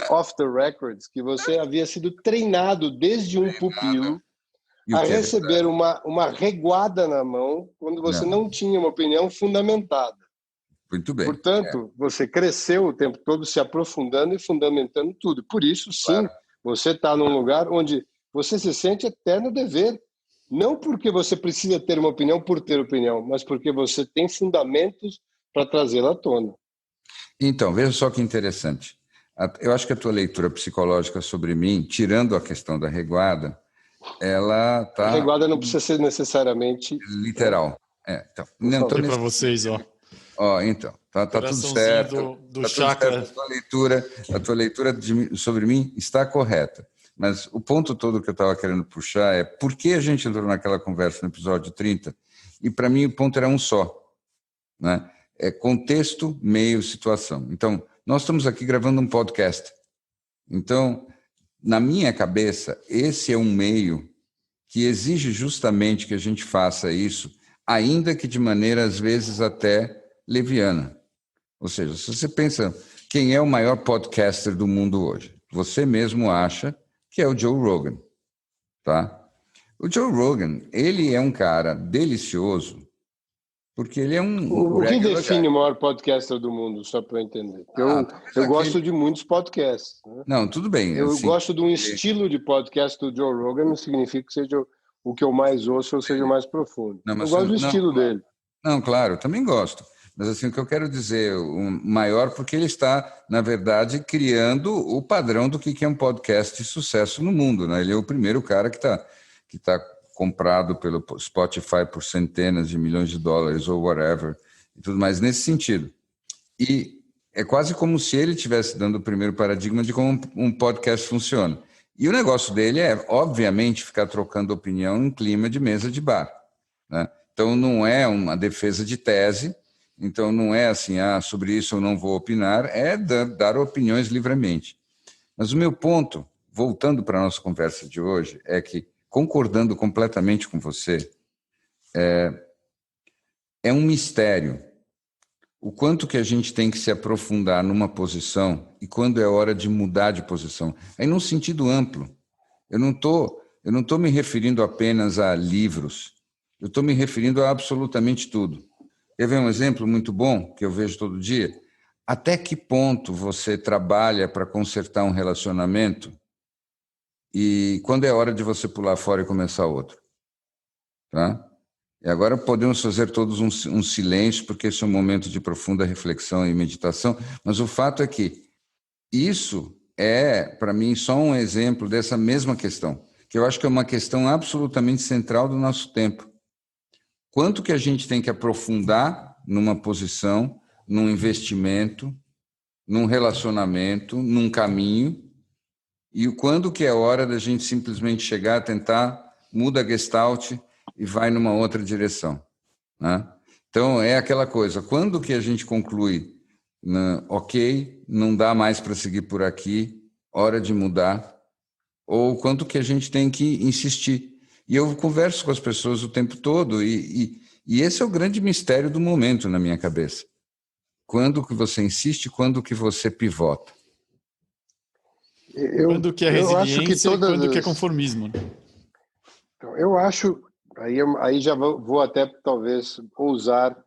off the records, que você havia sido treinado desde um pupilo E o a que é receber uma reguada na mão quando você não tinha uma opinião fundamentada. Muito bem. Portanto, você cresceu o tempo todo se aprofundando e fundamentando tudo. Por isso, sim, você está num lugar onde você se sente eterno dever. Não porque você precisa ter uma opinião por ter opinião, mas porque você tem fundamentos para trazê-la à tona. Então, veja só que interessante. Eu acho que a tua leitura psicológica sobre mim, tirando a questão da reguada, ela está... A reguada não precisa ser necessariamente... literal. Então, não, então para vocês, ó. Então, tá tudo certo. Do tá chakra. Tudo certo. A tua leitura sobre mim está correta. Mas o ponto todo que eu estava querendo puxar é por que a gente entrou naquela conversa no episódio 30, e para mim o ponto era um só, né? É contexto, meio, situação. Então, nós estamos aqui gravando um podcast. Então, na minha cabeça, esse é um meio que exige justamente que a gente faça isso, ainda que de maneira, às vezes, até leviana. Ou seja, se você pensa quem é o maior podcaster do mundo hoje, você mesmo acha que é o Joe Rogan, tá? O Joe Rogan, ele é um cara delicioso, porque ele é um... O que define o maior podcaster do mundo, só para eu entender? Eu gosto de muitos podcasts. Né? Não, tudo bem. Eu assim, gosto de um estilo de podcast do Joe Rogan, não significa que seja o que eu mais ouço ou seja o mais profundo. Eu gosto do estilo dele. Não, claro, também gosto. Mas assim, o que eu quero dizer, o maior, porque ele está, na verdade, criando o padrão do que é um podcast de sucesso no mundo. Né? Ele é o primeiro cara que tá comprado pelo Spotify por centenas de milhões de dólares ou whatever, e tudo mais nesse sentido. E é quase como se ele estivesse dando o primeiro paradigma de como um podcast funciona. E o negócio dele é, obviamente, ficar trocando opinião em clima de mesa de bar. Né? Então, não é uma defesa de tese, então não é assim, sobre isso eu não vou opinar, é dar opiniões livremente. Mas o meu ponto, voltando para a nossa conversa de hoje, é que, concordando completamente com você, é um mistério o quanto que a gente tem que se aprofundar numa posição e quando é hora de mudar de posição. Aí, num sentido amplo, eu não tô me referindo apenas a livros, eu estou me referindo a absolutamente tudo. Quer ver um exemplo muito bom que eu vejo todo dia? Até que ponto você trabalha para consertar um relacionamento e quando é hora de você pular fora e começar outro? Tá? E agora podemos fazer todos um silêncio, porque esse é um momento de profunda reflexão e meditação, mas o fato é que isso é, para mim, só um exemplo dessa mesma questão, que eu acho que é uma questão absolutamente central do nosso tempo. Quanto que a gente tem que aprofundar numa posição, num investimento, num relacionamento, num caminho, e quando que é hora da gente simplesmente chegar, tentar, muda a gestalt e vai numa outra direção. Né? Então, é aquela coisa, quando que a gente conclui, ok, não dá mais para seguir por aqui, hora de mudar, ou quanto que a gente tem que insistir. E eu converso com as pessoas o tempo todo, e esse é o grande mistério do momento na minha cabeça. Quando que você insiste, quando que você pivota? Quando que é resiliência e quando que é conformismo. Eu acho, aí já vou até talvez ousar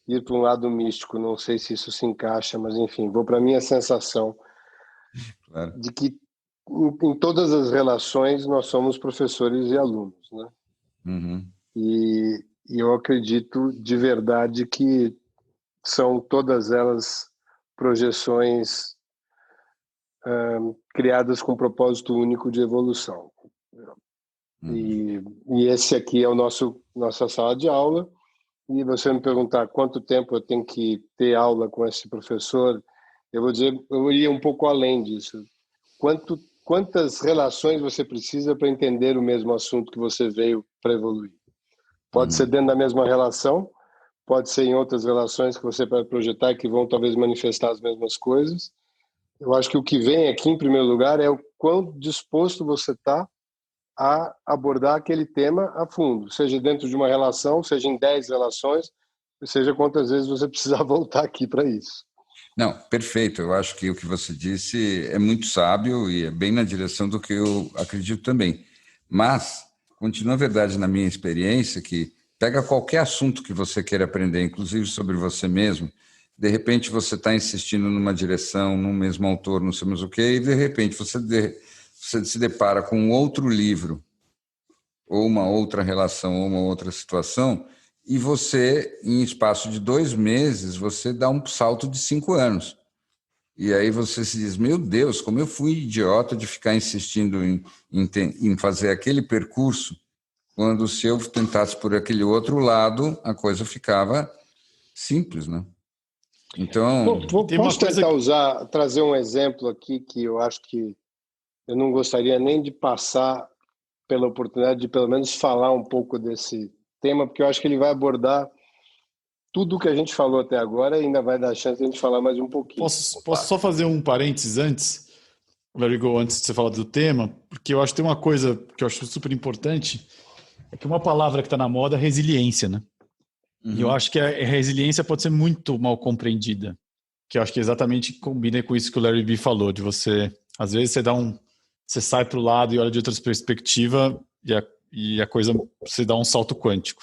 ir para um lado místico, não sei se isso se encaixa, mas enfim, vou para a minha sensação de que em todas as relações nós somos professores e alunos, né? Uhum. E eu acredito de verdade que são todas elas projeções criadas com propósito único de evolução. E esse aqui é o nossa sala de aula. E você me perguntar quanto tempo eu tenho que ter aula com esse professor, eu vou dizer, eu iria um pouco além disso. Quantas relações você precisa para entender o mesmo assunto que você veio para evoluir? Pode ser dentro da mesma relação, pode ser em outras relações que você vai projetar que vão talvez manifestar as mesmas coisas. Eu acho que o que vem aqui, em primeiro lugar, é o quão disposto você está a abordar aquele tema a fundo, seja dentro de uma relação, seja em 10 relações, seja quantas vezes você precisar voltar aqui para isso. Não, perfeito. Eu acho que o que você disse é muito sábio e é bem na direção do que eu acredito também. Mas continua a verdade na minha experiência que pega qualquer assunto que você queira aprender, inclusive sobre você mesmo, de repente você está insistindo numa direção, num mesmo autor, não sei mais o quê, e de repente você se depara com um outro livro, ou uma outra relação, ou uma outra situação, e você, em espaço de 2 meses, você dá um salto de 5 anos. E aí você se diz, meu Deus, como eu fui idiota de ficar insistindo em fazer aquele percurso, quando se eu tentasse por aquele outro lado, a coisa ficava simples, né? Então... Posso tentar trazer um exemplo aqui que eu acho que eu não gostaria nem de passar pela oportunidade de pelo menos falar um pouco desse tema, porque eu acho que ele vai abordar tudo o que a gente falou até agora e ainda vai dar chance de a gente falar mais um pouquinho. Posso só fazer um parênteses antes, Larry Go, antes de você falar do tema? Porque eu acho que tem uma coisa que eu acho super importante, é que uma palavra que está na moda é resiliência, né? Uhum. E eu acho que a resiliência pode ser muito mal compreendida, que eu acho que exatamente combina com isso que o Larry B falou, de você, às vezes você sai para o lado e olha de outra perspectiva e a coisa, você dá um salto quântico.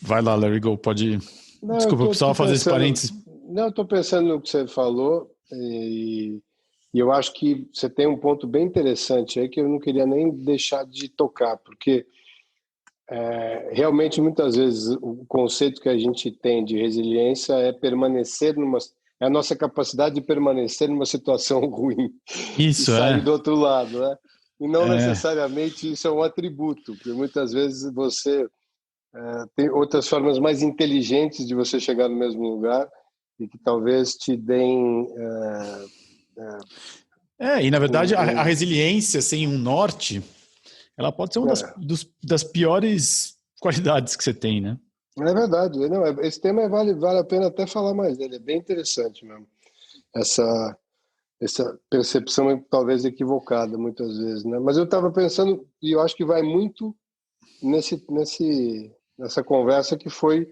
Vai lá, Larry Go, pode... Não, desculpa, eu precisava fazer esse parênteses. Não, eu estou pensando no que você falou e eu acho que você tem um ponto bem interessante aí que eu não queria nem deixar de tocar, porque realmente muitas vezes o conceito que a gente tem de resiliência é é a nossa capacidade de permanecer numa situação ruim e sair do outro lado, né? E não necessariamente isso é um atributo, porque muitas vezes você tem outras formas mais inteligentes de você chegar no mesmo lugar e que talvez te deem... e na verdade a resiliência sem um norte, ela pode ser uma das piores qualidades que você tem, né? É verdade. Não, esse tema vale a pena até falar mais dele, é bem interessante mesmo. Essa percepção talvez equivocada muitas vezes, né? Mas eu estava pensando, e eu acho que vai muito nessa conversa que foi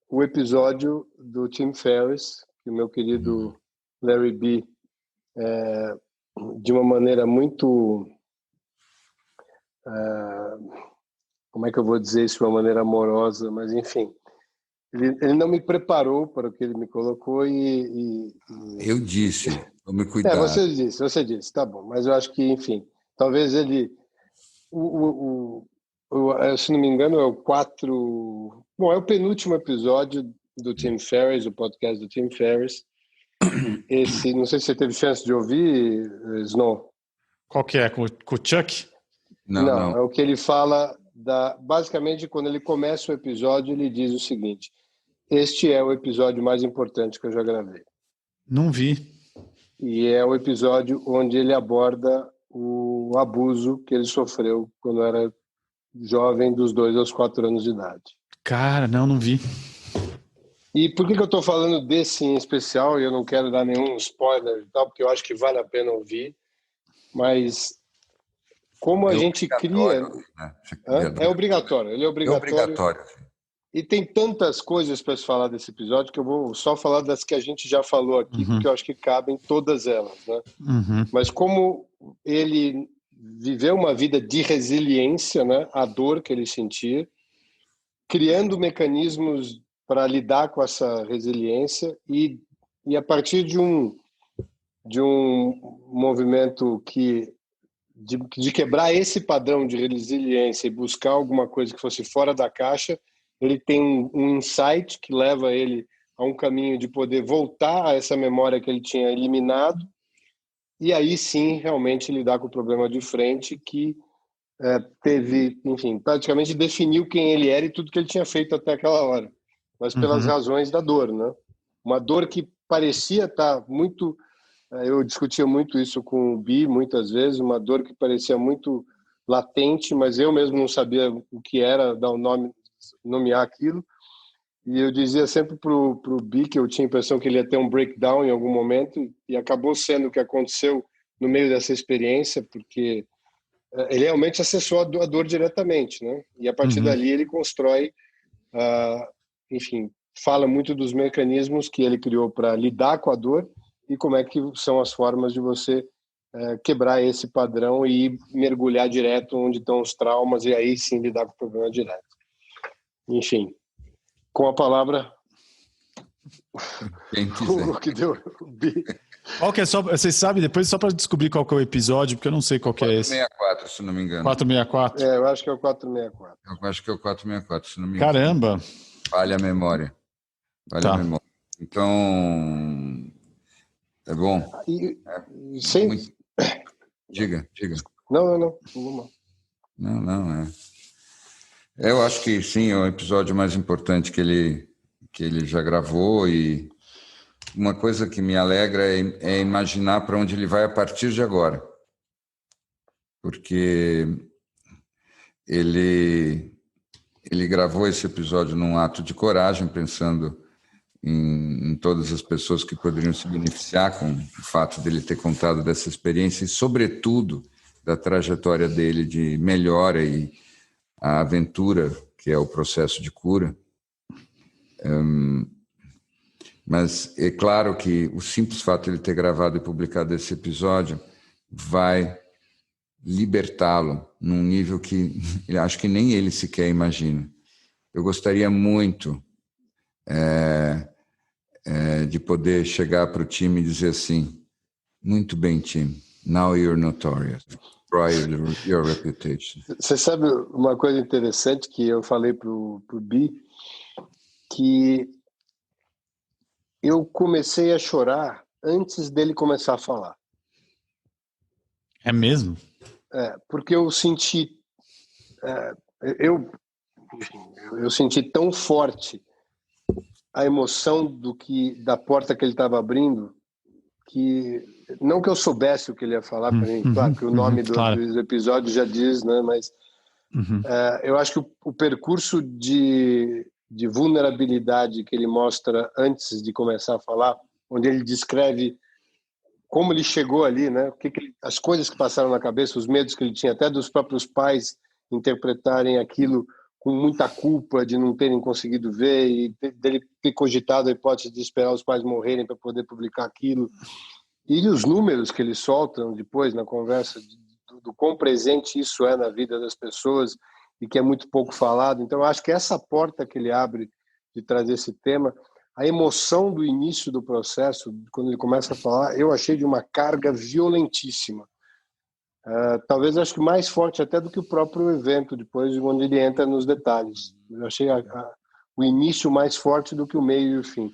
o episódio do Tim Ferriss, que o meu querido Larry B, de uma maneira muito... como é que eu vou dizer isso de uma maneira amorosa, mas enfim, ele não me preparou para o que ele me colocou Eu disse, tome cuidado. Você disse, tá bom, mas eu acho que, enfim, talvez ele, se não me engano, é o penúltimo episódio do Tim Ferriss, o podcast do Tim Ferriss. Esse, não sei se você teve chance de ouvir, Snow. Qual que é? Com o Chuck? Não, é o que ele fala basicamente, quando ele começa o episódio, ele diz o seguinte: este é o episódio mais importante que eu já gravei. Não vi. E é o episódio onde ele aborda o abuso que ele sofreu quando era jovem, dos 2 aos 4 anos de idade. Cara, não vi. E por que eu estou falando desse em especial? E eu não quero dar nenhum spoiler e tal, porque eu acho que vale a pena ouvir. Mas como a gente cria... Né? É obrigatório, ele é É obrigatório. obrigatório. E tem tantas coisas para se falar desse episódio que eu vou só falar das que a gente já falou aqui, porque eu acho que cabem todas elas, né? Mas como ele viveu uma vida de resiliência, né? A dor que ele sentia, criando mecanismos para lidar com essa resiliência e a partir de um movimento de quebrar esse padrão de resiliência e buscar alguma coisa que fosse fora da caixa, ele tem um insight que leva ele a um caminho de poder voltar a essa memória que ele tinha eliminado e aí sim realmente lidar com o problema de frente que teve, enfim, praticamente definiu quem ele era e tudo que ele tinha feito até aquela hora, mas pelas razões da dor, né? Uma dor que parecia estar muito... Eu discutia muito isso com o Bi muitas vezes, uma dor que parecia muito latente, mas eu mesmo não sabia o que era, dar o nome, nomear aquilo. E eu dizia sempre pro Bi que eu tinha a impressão que ele ia ter um breakdown em algum momento, e acabou sendo o que aconteceu no meio dessa experiência, porque ele realmente acessou a dor diretamente, né? E a partir dali ele constrói, enfim, fala muito dos mecanismos que ele criou para lidar com a dor e como é que são as formas de você quebrar esse padrão e mergulhar direto onde estão os traumas e aí sim lidar com o problema direto. Enfim, com a palavra... Quem quiser. O que deu... Qual que é vocês sabem depois, só para descobrir qual que é o episódio, porque eu não sei qual que é esse. 464, se não me engano. 464? Eu acho que é o 464. Eu acho que é o 464, se não me engano. Caramba! Falha a memória. Falha a memória. Então, é bom. Sim. Muito... Diga. Não. Não. Eu acho que sim, é o episódio mais importante que ele já gravou e uma coisa que me alegra é imaginar para onde ele vai a partir de agora. Porque ele gravou esse episódio num ato de coragem, pensando em todas as pessoas que poderiam se beneficiar com o fato dele ter contado dessa experiência e, sobretudo, da trajetória dele de melhora e a aventura, que é o processo de cura. Mas é claro que o simples fato de ele ter gravado e publicado esse episódio vai libertá-lo num nível que acho que nem ele sequer imagina. Eu gostaria muito de poder chegar para o time e dizer assim: muito bem, time, now you're notorious. Destroy your reputation. Você sabe uma coisa interessante que eu falei pro Bi, que eu comecei a chorar antes dele começar a falar. É mesmo? Porque eu senti... eu senti tão forte a emoção da porta que ele estava abrindo, que não que eu soubesse o que ele ia falar para mim, claro que o nome do episódio já diz, né? Mas eu acho que o percurso de vulnerabilidade que ele mostra antes de começar a falar, onde ele descreve como ele chegou ali, né? As coisas que passaram na cabeça, os medos que ele tinha, até dos próprios pais interpretarem aquilo com muita culpa de não terem conseguido ver e dele ter cogitado a hipótese de esperar os pais morrerem para poder publicar aquilo. E os números que eles soltam depois na conversa do quão presente isso é na vida das pessoas e que é muito pouco falado. Então, eu acho que essa porta que ele abre de trazer esse tema, a emoção do início do processo, quando ele começa a falar, eu achei de uma carga violentíssima. Talvez acho que mais forte até do que o próprio evento, depois onde ele entra nos detalhes. Eu achei o início mais forte do que o meio e o fim.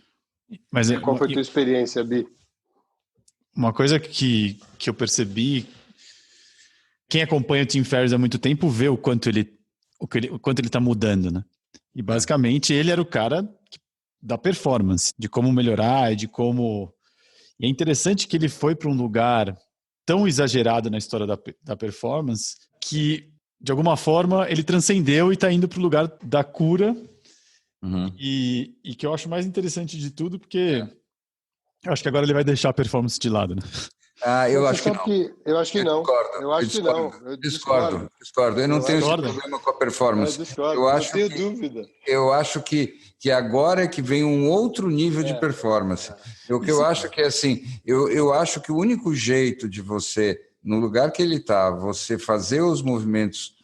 Mas qual foi a tua experiência, Bi? Uma coisa que eu percebi, quem acompanha o Tim Ferriss há muito tempo vê o quanto ele está mudando, né? E basicamente ele era o cara da performance, de como melhorar, de como... E é interessante que ele foi para um lugar tão exagerado na história da performance que, de alguma forma, ele transcendeu e está indo para o lugar da cura Uhum. E que eu acho mais interessante de tudo, porque eu acho que agora ele vai deixar a performance de lado, né? Eu Você acho que sabe não. que eu acho que Eu não. discordo, Eu acho que não. Eu discordo. discordo. Eu não Eu tenho acho esse que problema com a eu performance. discordo. Eu Não acho tenho que dúvida. eu acho que agora é que vem um outro nível de performance. O que eu Isso. acho que é assim, eu acho que o único jeito de você, no lugar que ele está, você fazer os movimentos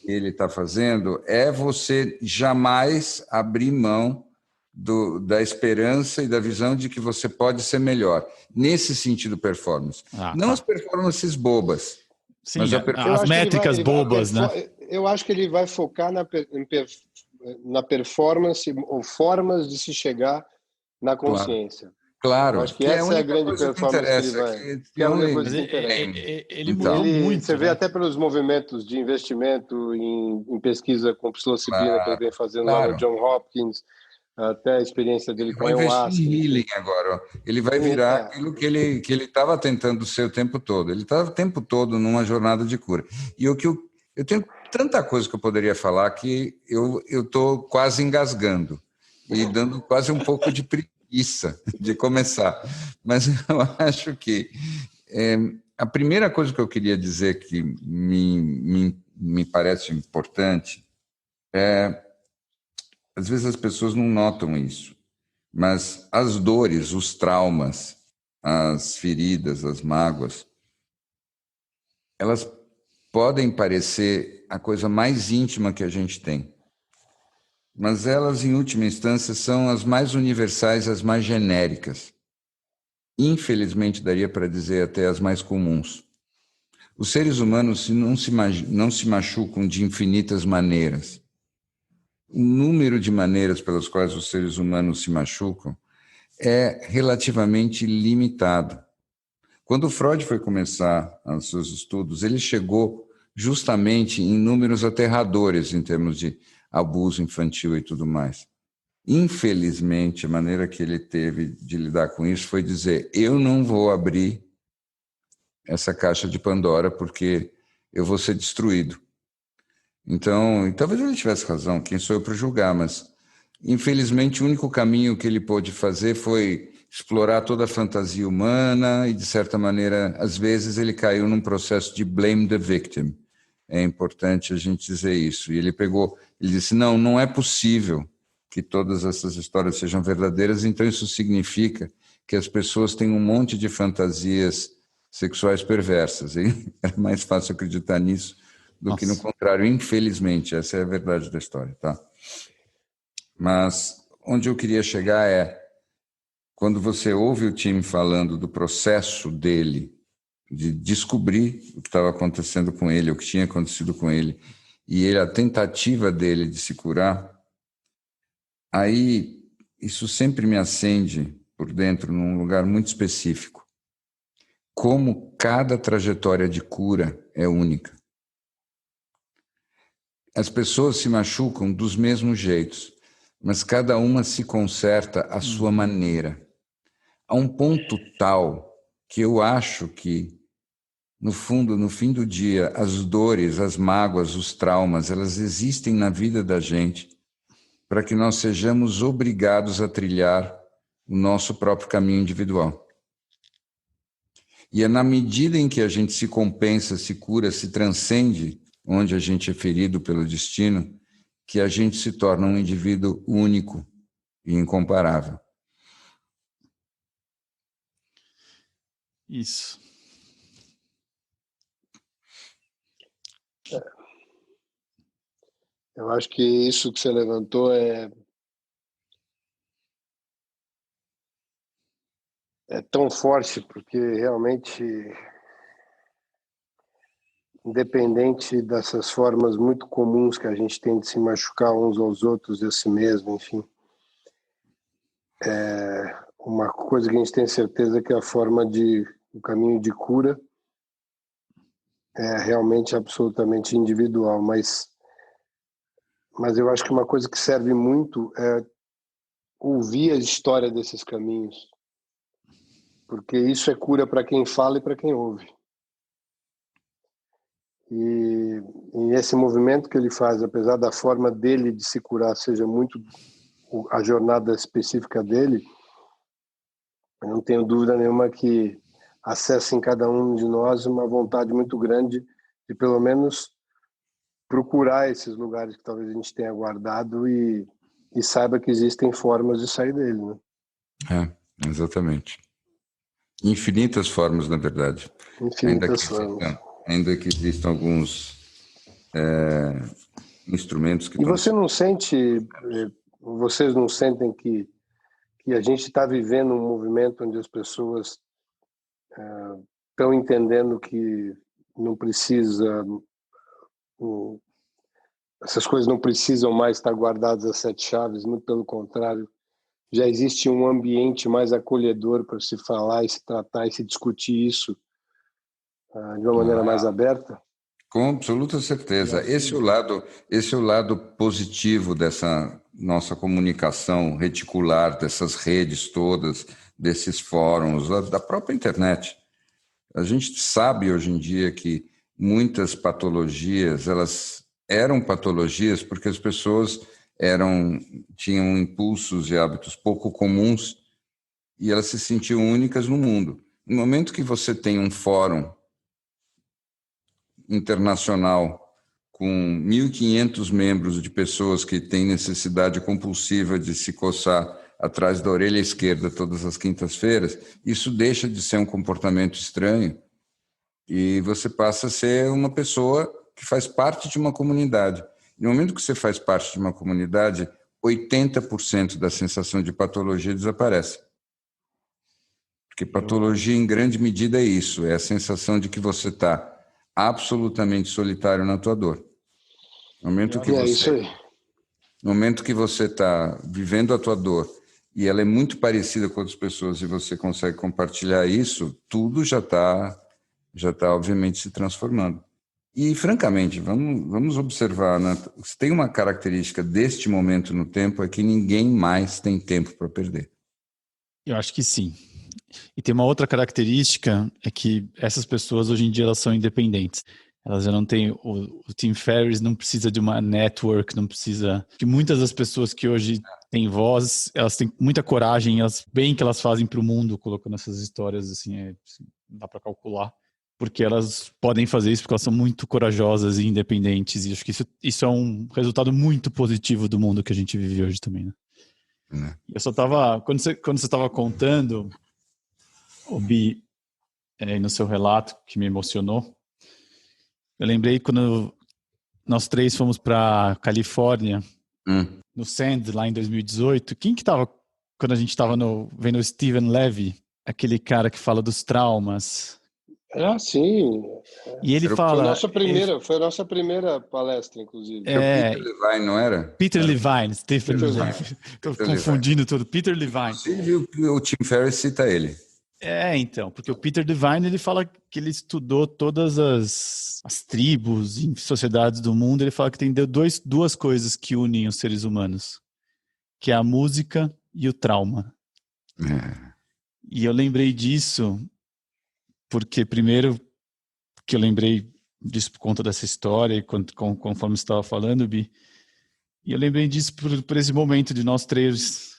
que ele está fazendo, é você jamais abrir mão da esperança e da visão de que você pode ser melhor. Nesse sentido, performance. Não Tá. as performances bobas, Sim, mas a Eu as acho que métricas bobas, né? eu acho que ele vai focar na performance ou formas de se chegar na claro. consciência. Eu Claro, acho que que é a essa é a única grande coisa que performance que ele interessa, vai, que que é the a única only coisa Mas que interessa. ele mudou então, Você muito, vê né? até pelos movimentos de investimento em pesquisa com psilocibina que ele vem fazendo lá no claro. John Hopkins, até a experiência dele Ele com vai investir em ayahuasca, enfim. healing agora. Ó. Ele vai virar aquilo que ele estava tentando ser o tempo todo. Ele estava o tempo todo numa jornada de cura. E eu tenho tanta coisa que eu poderia falar que eu estou quase engasgando e dando quase um pouco de preguiça de começar. Mas eu acho que a primeira coisa que eu queria dizer que me parece importante é, às vezes as pessoas não notam isso, mas as dores, os traumas, as feridas, as mágoas, elas podem parecer a coisa mais íntima que a gente tem, mas elas, em última instância, são as mais universais, as mais genéricas. Infelizmente, daria para dizer até as mais comuns. Os seres humanos não se machucam de infinitas maneiras. O número de maneiras pelas quais os seres humanos se machucam é relativamente limitado. Quando Freud foi começar os seus estudos, ele chegou justamente em números aterradores em termos de abuso infantil e tudo mais. Infelizmente, a maneira que ele teve de lidar com isso foi dizer: eu não vou abrir essa caixa de Pandora porque eu vou ser destruído. Então, e talvez ele tivesse razão, quem sou eu para julgar, mas infelizmente o único caminho que ele pôde fazer foi explorar toda a fantasia humana e, de certa maneira, às vezes ele caiu num processo de blame the victim. É importante a gente dizer isso. E ele disse, não é possível que todas essas histórias sejam verdadeiras, então isso significa que as pessoas têm um monte de fantasias sexuais perversas. E é mais fácil acreditar nisso do que no Nossa. contrário, infelizmente. Essa é a verdade da história, tá? Mas onde eu queria chegar é, quando você ouve o time falando do processo dele, de descobrir o que estava acontecendo com ele, o que tinha acontecido com ele, e a tentativa dele de se curar, aí isso sempre me acende por dentro num lugar muito específico. Como cada trajetória de cura é única. As pessoas se machucam dos mesmos jeitos, mas cada uma se conserta à sua maneira. A um ponto tal que eu acho que, no fundo, no fim do dia, as dores, as mágoas, os traumas, elas existem na vida da gente para que nós sejamos obrigados a trilhar o nosso próprio caminho individual. E é na medida em que a gente se compensa, se cura, se transcende onde a gente é ferido pelo destino, que a gente se torna um indivíduo único e incomparável. Isso. Eu acho que isso que você levantou é tão forte, porque realmente, independente dessas formas muito comuns que a gente tem de se machucar uns aos outros e a si mesmo, enfim, uma coisa que a gente tem certeza é que a forma o caminho de cura é realmente absolutamente individual, mas eu acho que uma coisa que serve muito é ouvir a história desses caminhos, porque isso é cura para quem fala e para quem ouve. E esse movimento que ele faz, apesar da forma dele de se curar seja muito a jornada específica dele, eu não tenho dúvida nenhuma que acessa em cada um de nós uma vontade muito grande de, pelo menos, procurar esses lugares que talvez a gente tenha guardado e saiba que existem formas de sair dele, né? Exatamente. Infinitas formas, na verdade. Infinitas formas. Ainda que existam alguns instrumentos que... E você não sente, vocês não sentem que a gente está vivendo um movimento onde as pessoas estão entendendo que não precisa... essas coisas não precisam mais estar guardadas a 7 chaves, muito pelo contrário, já existe um ambiente mais acolhedor para se falar e se tratar e se discutir isso de uma maneira mais aberta? Com absoluta certeza. Esse é o lado positivo dessa nossa comunicação reticular, dessas redes todas, desses fóruns, da própria internet. A gente sabe hoje em dia que muitas patologias, elas eram patologias porque as pessoas tinham impulsos e hábitos pouco comuns e elas se sentiam únicas no mundo. No momento que você tem um fórum internacional com 1.500 membros de pessoas que têm necessidade compulsiva de se coçar atrás da orelha esquerda todas as quintas-feiras, isso deixa de ser um comportamento estranho e você passa a ser uma pessoa que faz parte de uma comunidade. No momento que você faz parte de uma comunidade, 80% da sensação de patologia desaparece. Porque patologia, em grande medida, é isso, é a sensação de que você está absolutamente solitário na tua dor. No momento que você está vivendo a tua dor e ela é muito parecida com outras pessoas e você consegue compartilhar isso, tudo já está obviamente se transformando. E, francamente, vamos observar, né? Se tem uma característica deste momento no tempo é que ninguém mais tem tempo para perder. Eu acho que sim. E tem uma outra característica, é que essas pessoas hoje em dia elas são independentes. Elas já não têm, o Tim Ferriss não precisa de uma network, não precisa... Que muitas das pessoas que hoje têm voz, elas têm muita coragem, bem que elas fazem para o mundo, colocando essas histórias, assim, não dá para calcular. Porque elas podem fazer isso porque elas são muito corajosas e independentes. E acho que isso é um resultado muito positivo do mundo que a gente vive hoje também, né? Eu só tava... Quando você estava contando, Bi, no seu relato, que me emocionou, eu lembrei quando nós 3 fomos para Califórnia, no Sand, lá em 2018. Quem que estava, quando a gente estava vendo o Steven Levy, aquele cara que fala dos traumas? Sim. E ele fala... Foi a nossa primeira palestra, inclusive. O Peter Levine, não era? Peter Levine, Stephen Levine. Estou confundindo tudo. Peter Levine. Inclusive, o Tim Ferriss cita ele. Então, porque o Peter Levine, ele fala que ele estudou todas as tribos e sociedades do mundo. Ele fala que tem duas coisas que unem os seres humanos, que é a música e o trauma. E eu lembrei disso porque, primeiro, que eu lembrei disso por conta dessa história e conforme você estava falando, Bi, e eu lembrei disso por esse momento de nós 3,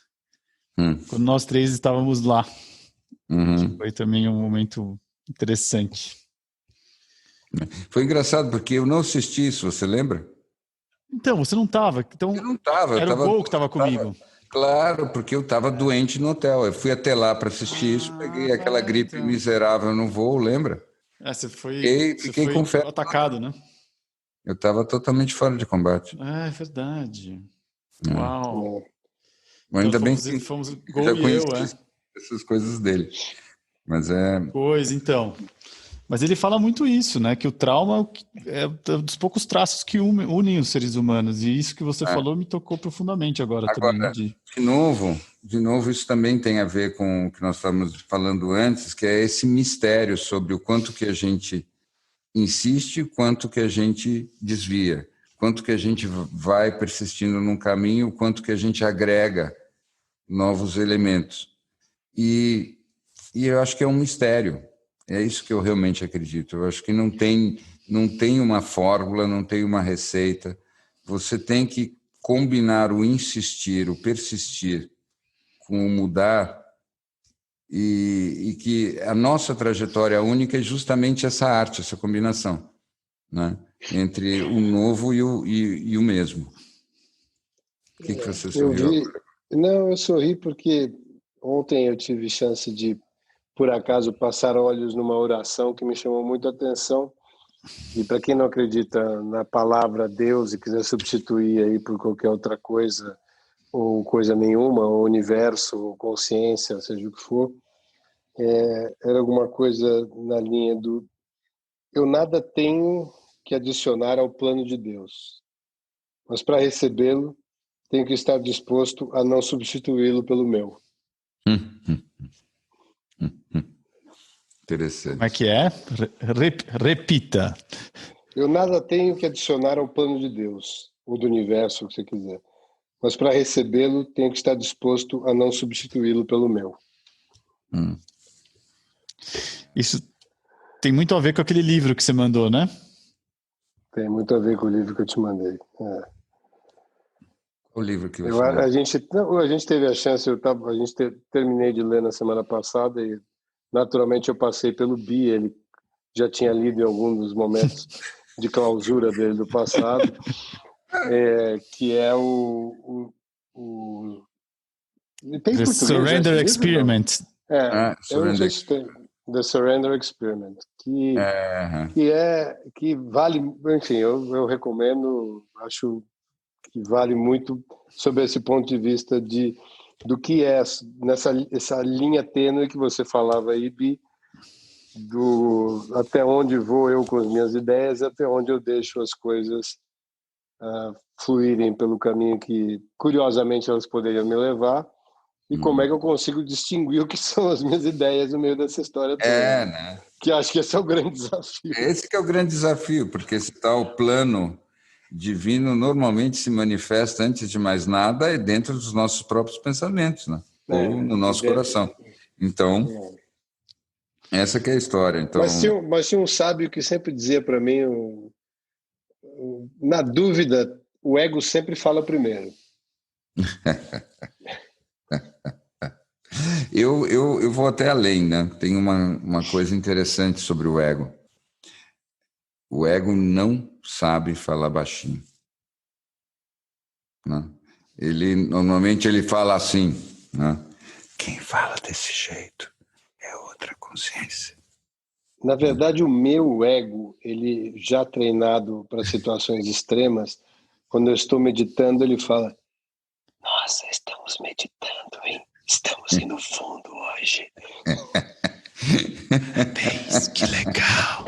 quando nós 3 estávamos lá. Foi também um momento interessante. Foi engraçado porque eu não assisti isso, você lembra? Então, você não estava. Então, eu não estava. Era o Gol que estava comigo. Claro, porque eu estava doente no hotel. Eu fui até lá para assistir isso, peguei aquela gripe miserável no voo, lembra? Você foi atacado, né? Eu estava totalmente fora de combate. É verdade. Uau. Mas ainda bem que fomos eu já conheci essas coisas dele. Mas então. Mas ele fala muito isso, né? Que o trauma é dos poucos traços que unem os seres humanos. E isso que você falou me tocou profundamente agora também. De novo, isso também tem a ver com o que nós estávamos falando antes, que é esse mistério sobre o quanto que a gente insiste, quanto que a gente desvia, quanto que a gente vai persistindo num caminho, quanto que a gente agrega novos elementos. E eu acho que é um mistério. É isso que eu realmente acredito. Eu acho que não tem uma fórmula, não tem uma receita. Você tem que combinar o insistir, o persistir com o mudar, e que a nossa trajetória única é justamente essa arte, essa combinação, né? Entre o novo e o mesmo. O que você sorriu? Não, eu sorri porque ontem eu tive chance de, por acaso, passar olhos numa oração que me chamou muito a atenção. E para quem não acredita na palavra Deus e quiser substituir aí por qualquer outra coisa, ou coisa nenhuma, ou universo, ou consciência, seja o que for, era alguma coisa na linha do eu nada tenho que adicionar ao plano de Deus, mas para recebê-lo tenho que estar disposto a não substituí-lo pelo meu. Interessante. Como é que é? Repita. Eu nada tenho que adicionar ao plano de Deus, ou do universo, o que você quiser. Mas para recebê-lo, tenho que estar disposto a não substituí-lo pelo meu. Isso tem muito a ver com aquele livro que você mandou, né? Tem muito a ver com o livro que eu te mandei. O livro que você mandou? A gente teve a chance, terminei de ler na semana passada e naturalmente eu passei pelo Bi, ele já tinha lido em algum dos momentos de clausura dele do passado, que é tem The Surrender Experiment. The Surrender Experiment, que vale, enfim, eu recomendo, acho que vale muito sob esse ponto de vista do que é essa linha tênue que você falava aí, Bi, até onde vou eu com as minhas ideias, até onde eu deixo as coisas fluírem pelo caminho que, curiosamente, elas poderiam me levar, e como é que eu consigo distinguir o que são as minhas ideias no meio dessa história toda. Né? Que acho que esse é o grande desafio. Esse que é o grande desafio, porque esse tal plano divino normalmente se manifesta, antes de mais nada, dentro dos nossos próprios pensamentos, né? Ou no nosso coração. Então, essa que é a história. Então... Mas tinha um sábio que sempre dizia para mim, na dúvida, o ego sempre fala primeiro. Eu vou até além, né? Tem uma coisa interessante sobre o ego. O ego não sabe falar baixinho, né? Normalmente ele fala assim, né? Quem fala desse jeito é outra consciência. Na verdade, o meu ego, ele já treinado para situações extremas, quando eu estou meditando, ele fala: nossa, estamos meditando, hein? Estamos indo fundo hoje. Parabéns, que legal.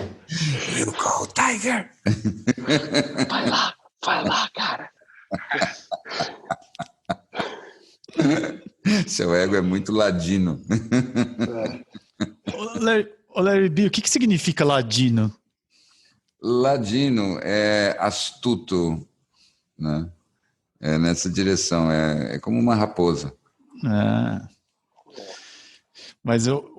You go, Tiger! Vai lá, cara. Seu ego é muito ladino. Larry B, o que significa ladino? Ladino é astuto, né? É nessa direção, é como uma raposa. Mas eu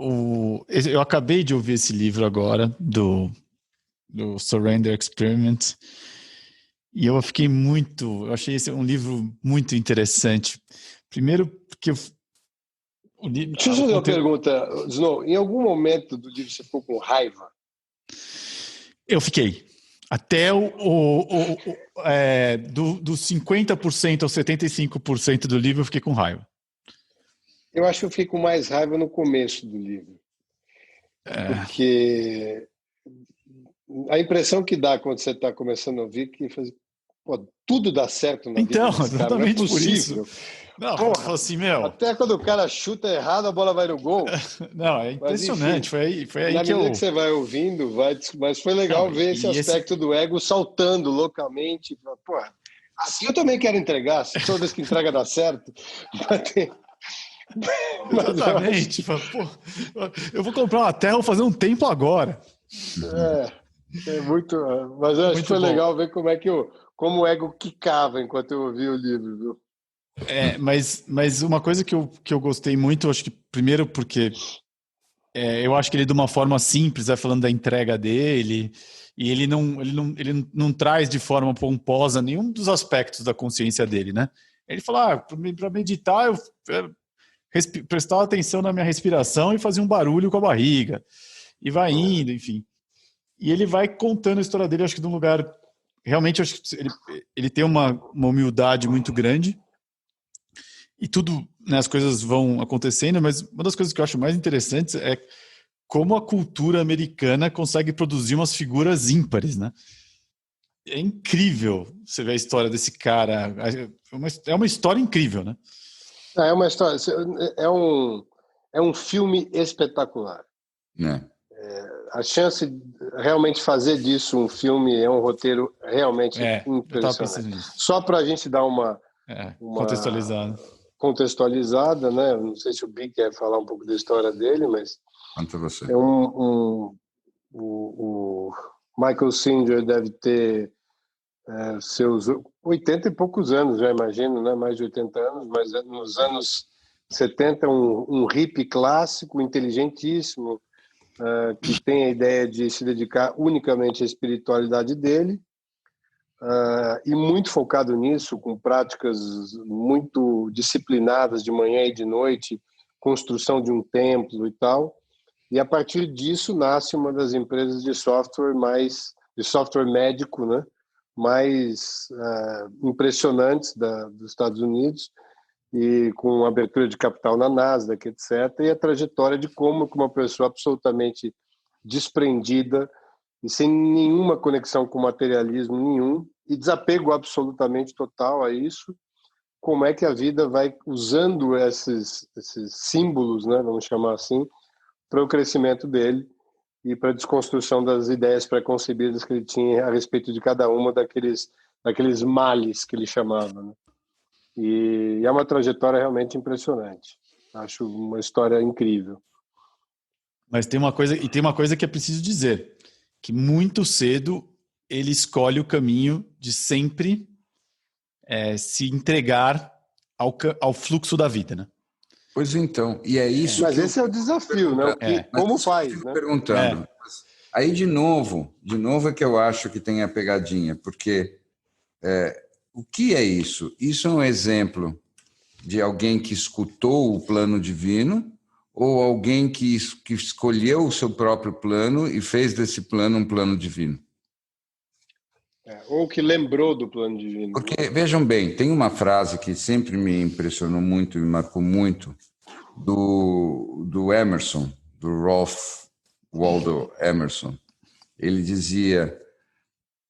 acabei de ouvir esse livro agora, do Surrender Experiment, e eu achei esse um livro muito interessante. Primeiro porque deixa eu fazer uma pergunta, Snow. Em algum momento do livro você ficou com raiva? Eu fiquei. Até dos 50% ao 75% do livro eu fiquei com raiva. Eu acho que eu fiquei com mais raiva no começo do livro. Porque a impressão que dá quando você está começando a ouvir que tudo dá certo na vida desse cara, não é possível. Não, porra, assim, até quando o cara chuta errado, a bola vai no gol. Não, é impressionante. Mas, enfim, foi aí na que medida que você vai ouvindo, mas foi legal ver esse aspecto do ego saltando loucamente. Porra, assim eu também quero entregar, se toda vez que entrega dá certo. Exatamente. Eu vou comprar uma terra, vou fazer um templo agora. É muito. Mas eu acho que foi legal ver como o ego quicava enquanto eu ouvia o livro, viu? Mas uma coisa que eu gostei muito, acho que primeiro porque eu acho que ele, de uma forma simples, vai falando da entrega dele, e ele não traz de forma pomposa nenhum dos aspectos da consciência dele, né? Ele fala, para meditar, eu prestar atenção na minha respiração e fazer um barulho com a barriga. E vai indo, enfim. E ele vai contando a história dele, acho que de um lugar... Realmente, acho que ele tem uma humildade muito grande. E tudo, né, as coisas vão acontecendo, mas uma das coisas que eu acho mais interessantes é como a cultura americana consegue produzir umas figuras ímpares, né? É incrível você ver a história desse cara. É uma história incrível, né? É uma história, é um filme espetacular. A chance de realmente fazer disso um filme é um roteiro realmente impressionante. Só para a gente dar uma contextualizada, né? Não sei se o Big quer falar um pouco da história dele, mas quanto você. O Michael Singer deve ter seus 80 e poucos anos, já imagino, né? Mais de 80 anos, mas nos anos 70 um hippie clássico, inteligentíssimo, que tem a ideia de se dedicar unicamente à espiritualidade dele, e muito focado nisso, com práticas muito disciplinadas de manhã e de noite, construção de um templo e tal. E a partir disso nasce uma das empresas de software médico, né, mais impressionantes dos Estados Unidos, e com abertura de capital na Nasdaq, etc. E a trajetória de como uma pessoa absolutamente desprendida e sem nenhuma conexão com materialismo nenhum e desapego absolutamente total a isso, como é que a vida vai usando esses símbolos, né, vamos chamar assim, para o crescimento dele e para a desconstrução das ideias preconcebidas que ele tinha a respeito de cada uma daqueles males que ele chamava, né? E é uma trajetória realmente impressionante. Acho uma história incrível. Mas tem uma coisa que é preciso dizer, que muito cedo ele escolhe o caminho de sempre se entregar ao fluxo da vida, né? Pois então, e é isso. Mas esse é o desafio, né? Como faz, né? Perguntando. Aí de novo é que eu acho que tem a pegadinha, porque o que é isso? Isso é um exemplo de alguém que escutou o plano divino ou alguém que escolheu o seu próprio plano e fez desse plano um plano divino? Ou que lembrou do plano divino. Porque, vejam bem, tem uma frase que sempre me impressionou muito e me marcou muito, do Emerson, do Ralph Waldo Emerson. Ele dizia: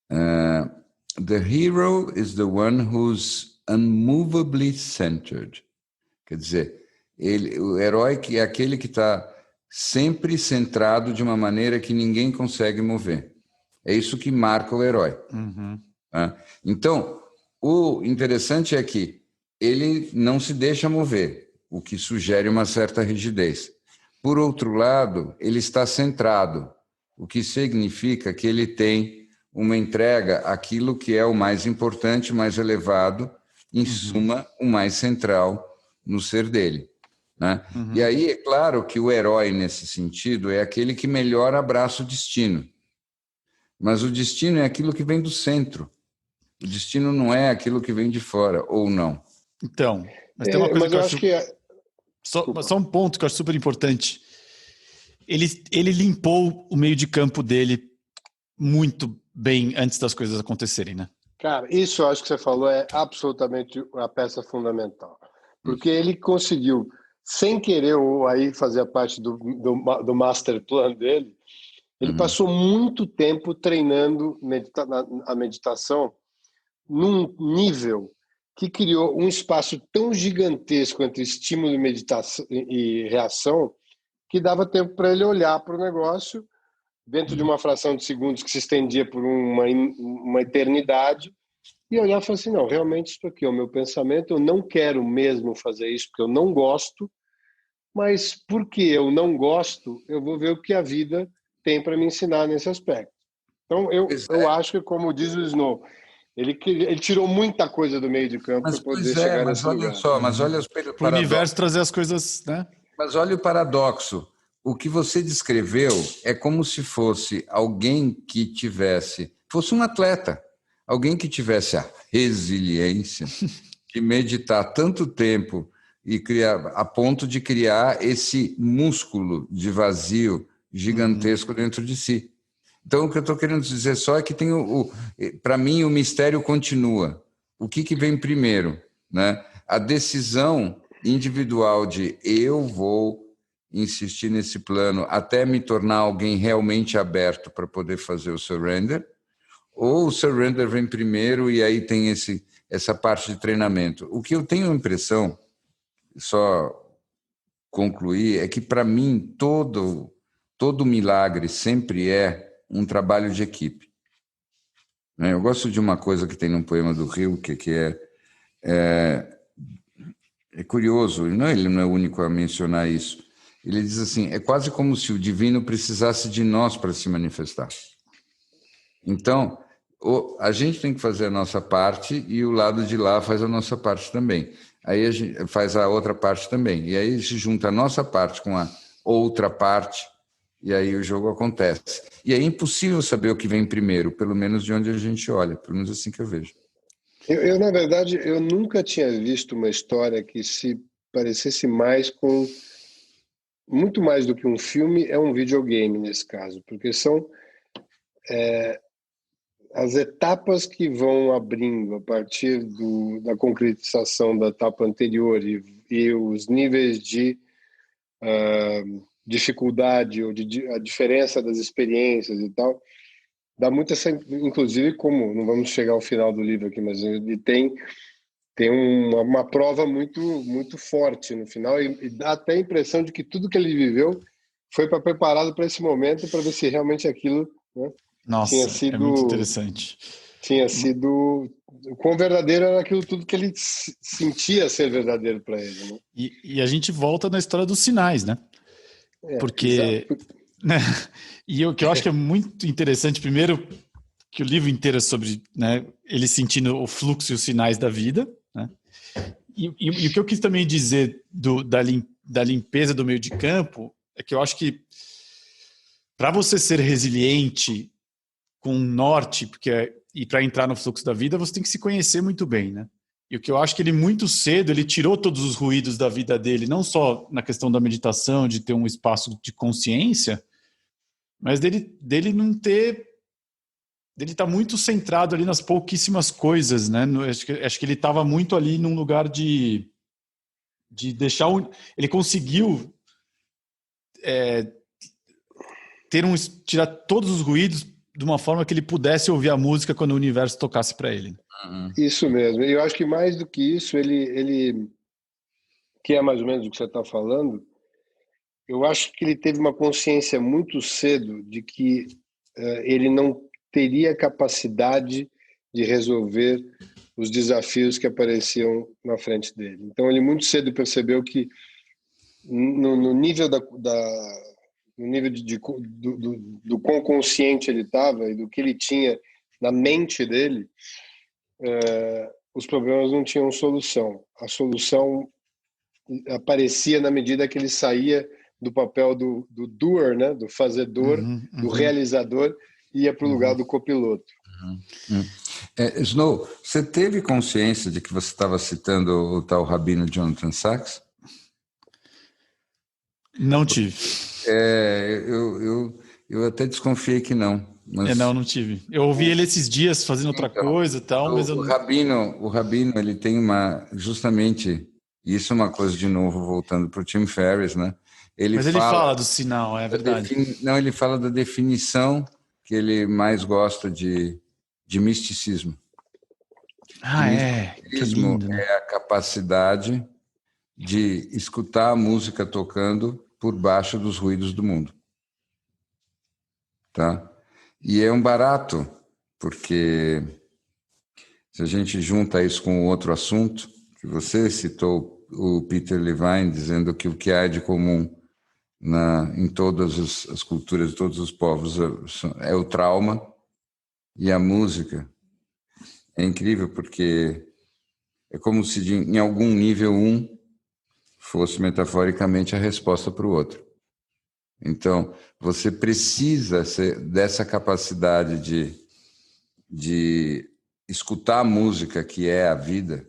The hero is the one who's unmovably centered. Quer dizer, o herói é aquele que está sempre centrado de uma maneira que ninguém consegue mover. É isso que marca o herói. Uhum. Então, o interessante é que ele não se deixa mover, o que sugere uma certa rigidez. Por outro lado, ele está centrado, o que significa que ele tem uma entrega àquilo que é o mais importante, o mais elevado, em suma, o mais central no ser dele, né? E aí, é claro que o herói, nesse sentido, é aquele que melhor abraça o destino. Mas o destino é aquilo que vem do centro. O destino não é aquilo que vem de fora, ou não. Então, mas tem uma coisa mas eu acho que só um ponto que eu acho super importante. Ele limpou o meio de campo dele muito bem antes das coisas acontecerem, né? Cara, isso eu acho que você falou é absolutamente a peça fundamental. Porque ele conseguiu, sem querer ou aí fazer parte do master plan dele, ele passou muito tempo treinando a meditação num nível que criou um espaço tão gigantesco entre estímulo e meditação e reação que dava tempo para ele olhar para o negócio dentro de uma fração de segundos que se estendia por uma eternidade e olhar e falar assim, não, realmente isso aqui é o meu pensamento, eu não quero mesmo fazer isso porque eu não gosto, mas porque eu não gosto, eu vou ver o que a vida tem para me ensinar nesse aspecto. Então, eu acho que, como diz o Snow, ele tirou muita coisa do meio de campo para poder chegar nesse lugar. Mas olha os paradoxos. Para o universo trazer as coisas, né? Mas olha o paradoxo. o que você descreveu é como se fosse alguém que fosse um atleta, alguém que tivesse a resiliência de meditar tanto tempo e criar, a ponto de criar esse músculo de vazio gigantesco dentro de si. Então, o que eu estou querendo dizer só é que para mim, o mistério continua. O que vem primeiro, né? A decisão individual de eu vou insistir nesse plano até me tornar alguém realmente aberto para poder fazer o surrender, ou o surrender vem primeiro e aí tem essa parte de treinamento. O que eu tenho a impressão, só concluir, é que para mim todo milagre sempre é um trabalho de equipe. Eu gosto de uma coisa que tem num poema do Rilke, que é curioso, ele não é o único a mencionar isso. Ele diz assim, é quase como se o divino precisasse de nós para se manifestar. Então, a gente tem que fazer a nossa parte e o lado de lá faz a nossa parte também. Aí a gente faz a outra parte também. E aí se junta a nossa parte com a outra parte e aí o jogo acontece. E é impossível saber o que vem primeiro, pelo menos de onde a gente olha, pelo menos assim que eu vejo. Na verdade, eu nunca tinha visto uma história que se parecesse muito mais do que um filme, é um videogame nesse caso, porque são as etapas que vão abrindo a partir da concretização da etapa anterior e os níveis de dificuldade ou a diferença das experiências e tal, dá muito inclusive, como não vamos chegar ao final do livro aqui, mas ele tem uma prova muito forte no final e dá até a impressão de que tudo que ele viveu foi preparado para esse momento, para ver se realmente aquilo, né, Nossa, é muito interessante. Tinha sido o quão verdadeiro era aquilo tudo que ele sentia ser verdadeiro para ele, né? E a gente volta na história dos sinais, né? Porque né? E o que eu acho que é muito interessante, primeiro, que o livro inteiro é sobre, né, ele sentindo o fluxo e os sinais da vida, né? E o que eu quis também dizer da limpeza do meio de campo é que eu acho que para você ser resiliente com norte, e para entrar no fluxo da vida, você tem que se conhecer muito bem, né? E o que eu acho que ele muito cedo, ele tirou todos os ruídos da vida dele, não só na questão da meditação, de ter um espaço de consciência, mas dele não ter... Ele tá muito centrado ali nas pouquíssimas coisas, né? Acho que ele estava muito ali num lugar de deixar... Ele conseguiu tirar todos os ruídos de uma forma que ele pudesse ouvir a música quando o universo tocasse para ele. Isso mesmo. Eu acho que mais do que isso, ele que é mais ou menos o que você está falando, eu acho que ele teve uma consciência muito cedo de que ele não teria capacidade de resolver os desafios que apareciam na frente dele. Então ele muito cedo percebeu que no nível no nível do quão consciente ele estava e do que ele tinha na mente dele, os problemas não tinham solução. A solução aparecia na medida que ele saía do papel do doer, né, do fazedor, do realizador, e ia para o lugar do copiloto. Snow, você teve consciência de que você estava citando o tal rabino Jonathan Sachs? Não tive. Eu até desconfiei que não. Mas... não tive. Eu ouvi ele esses dias fazendo outra coisa e tal, mas o rabino, ele tem justamente, isso é uma coisa de novo voltando para o Tim Ferriss, né? Ele fala do sinal, é verdade. Ele fala da definição que ele mais gosta de misticismo. Que lindo, né? É a capacidade de escutar a música tocando por baixo dos ruídos do mundo. Tá? E é um barato, porque se a gente junta isso com outro assunto, que você citou o Peter Levine, dizendo que o que há de comum em todas as culturas de todos os povos é o trauma e a música. É incrível, porque é como se em algum nível fosse metaforicamente a resposta para o outro. Então, você precisa dessa capacidade de escutar a música, que é a vida,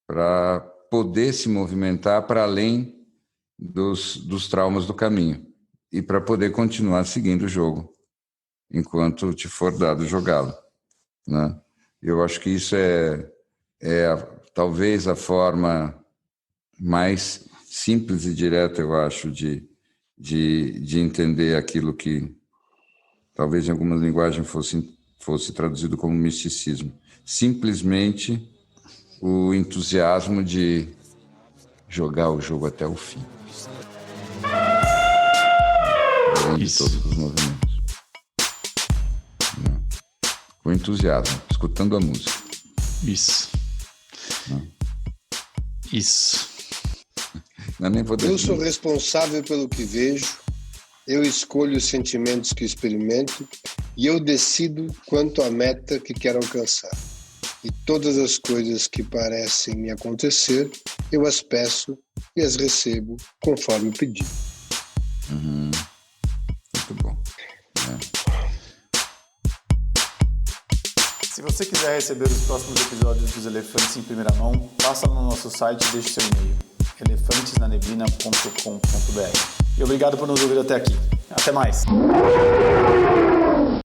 para poder se movimentar para além dos traumas do caminho e para poder continuar seguindo o jogo enquanto te for dado jogá-lo, né? Eu acho que isso talvez a forma mais simples e direta, eu acho, de entender aquilo que talvez em alguma linguagem fosse traduzido como misticismo. Simplesmente o entusiasmo de jogar o jogo até o fim. Além de todos os movimentos. Com entusiasmo, escutando a música. Isso. Isso. Eu sou responsável pelo que vejo, eu escolho os sentimentos que experimento e eu decido quanto à meta que quero alcançar. E todas as coisas que parecem me acontecer, eu as peço e as recebo conforme pedi. Muito bom. Se você quiser receber os próximos episódios dos Elefantes em primeira mão, passa no nosso site e deixe seu e-mail, elefantesnaneblina.com.br. E obrigado por nos ouvir até aqui. Até mais!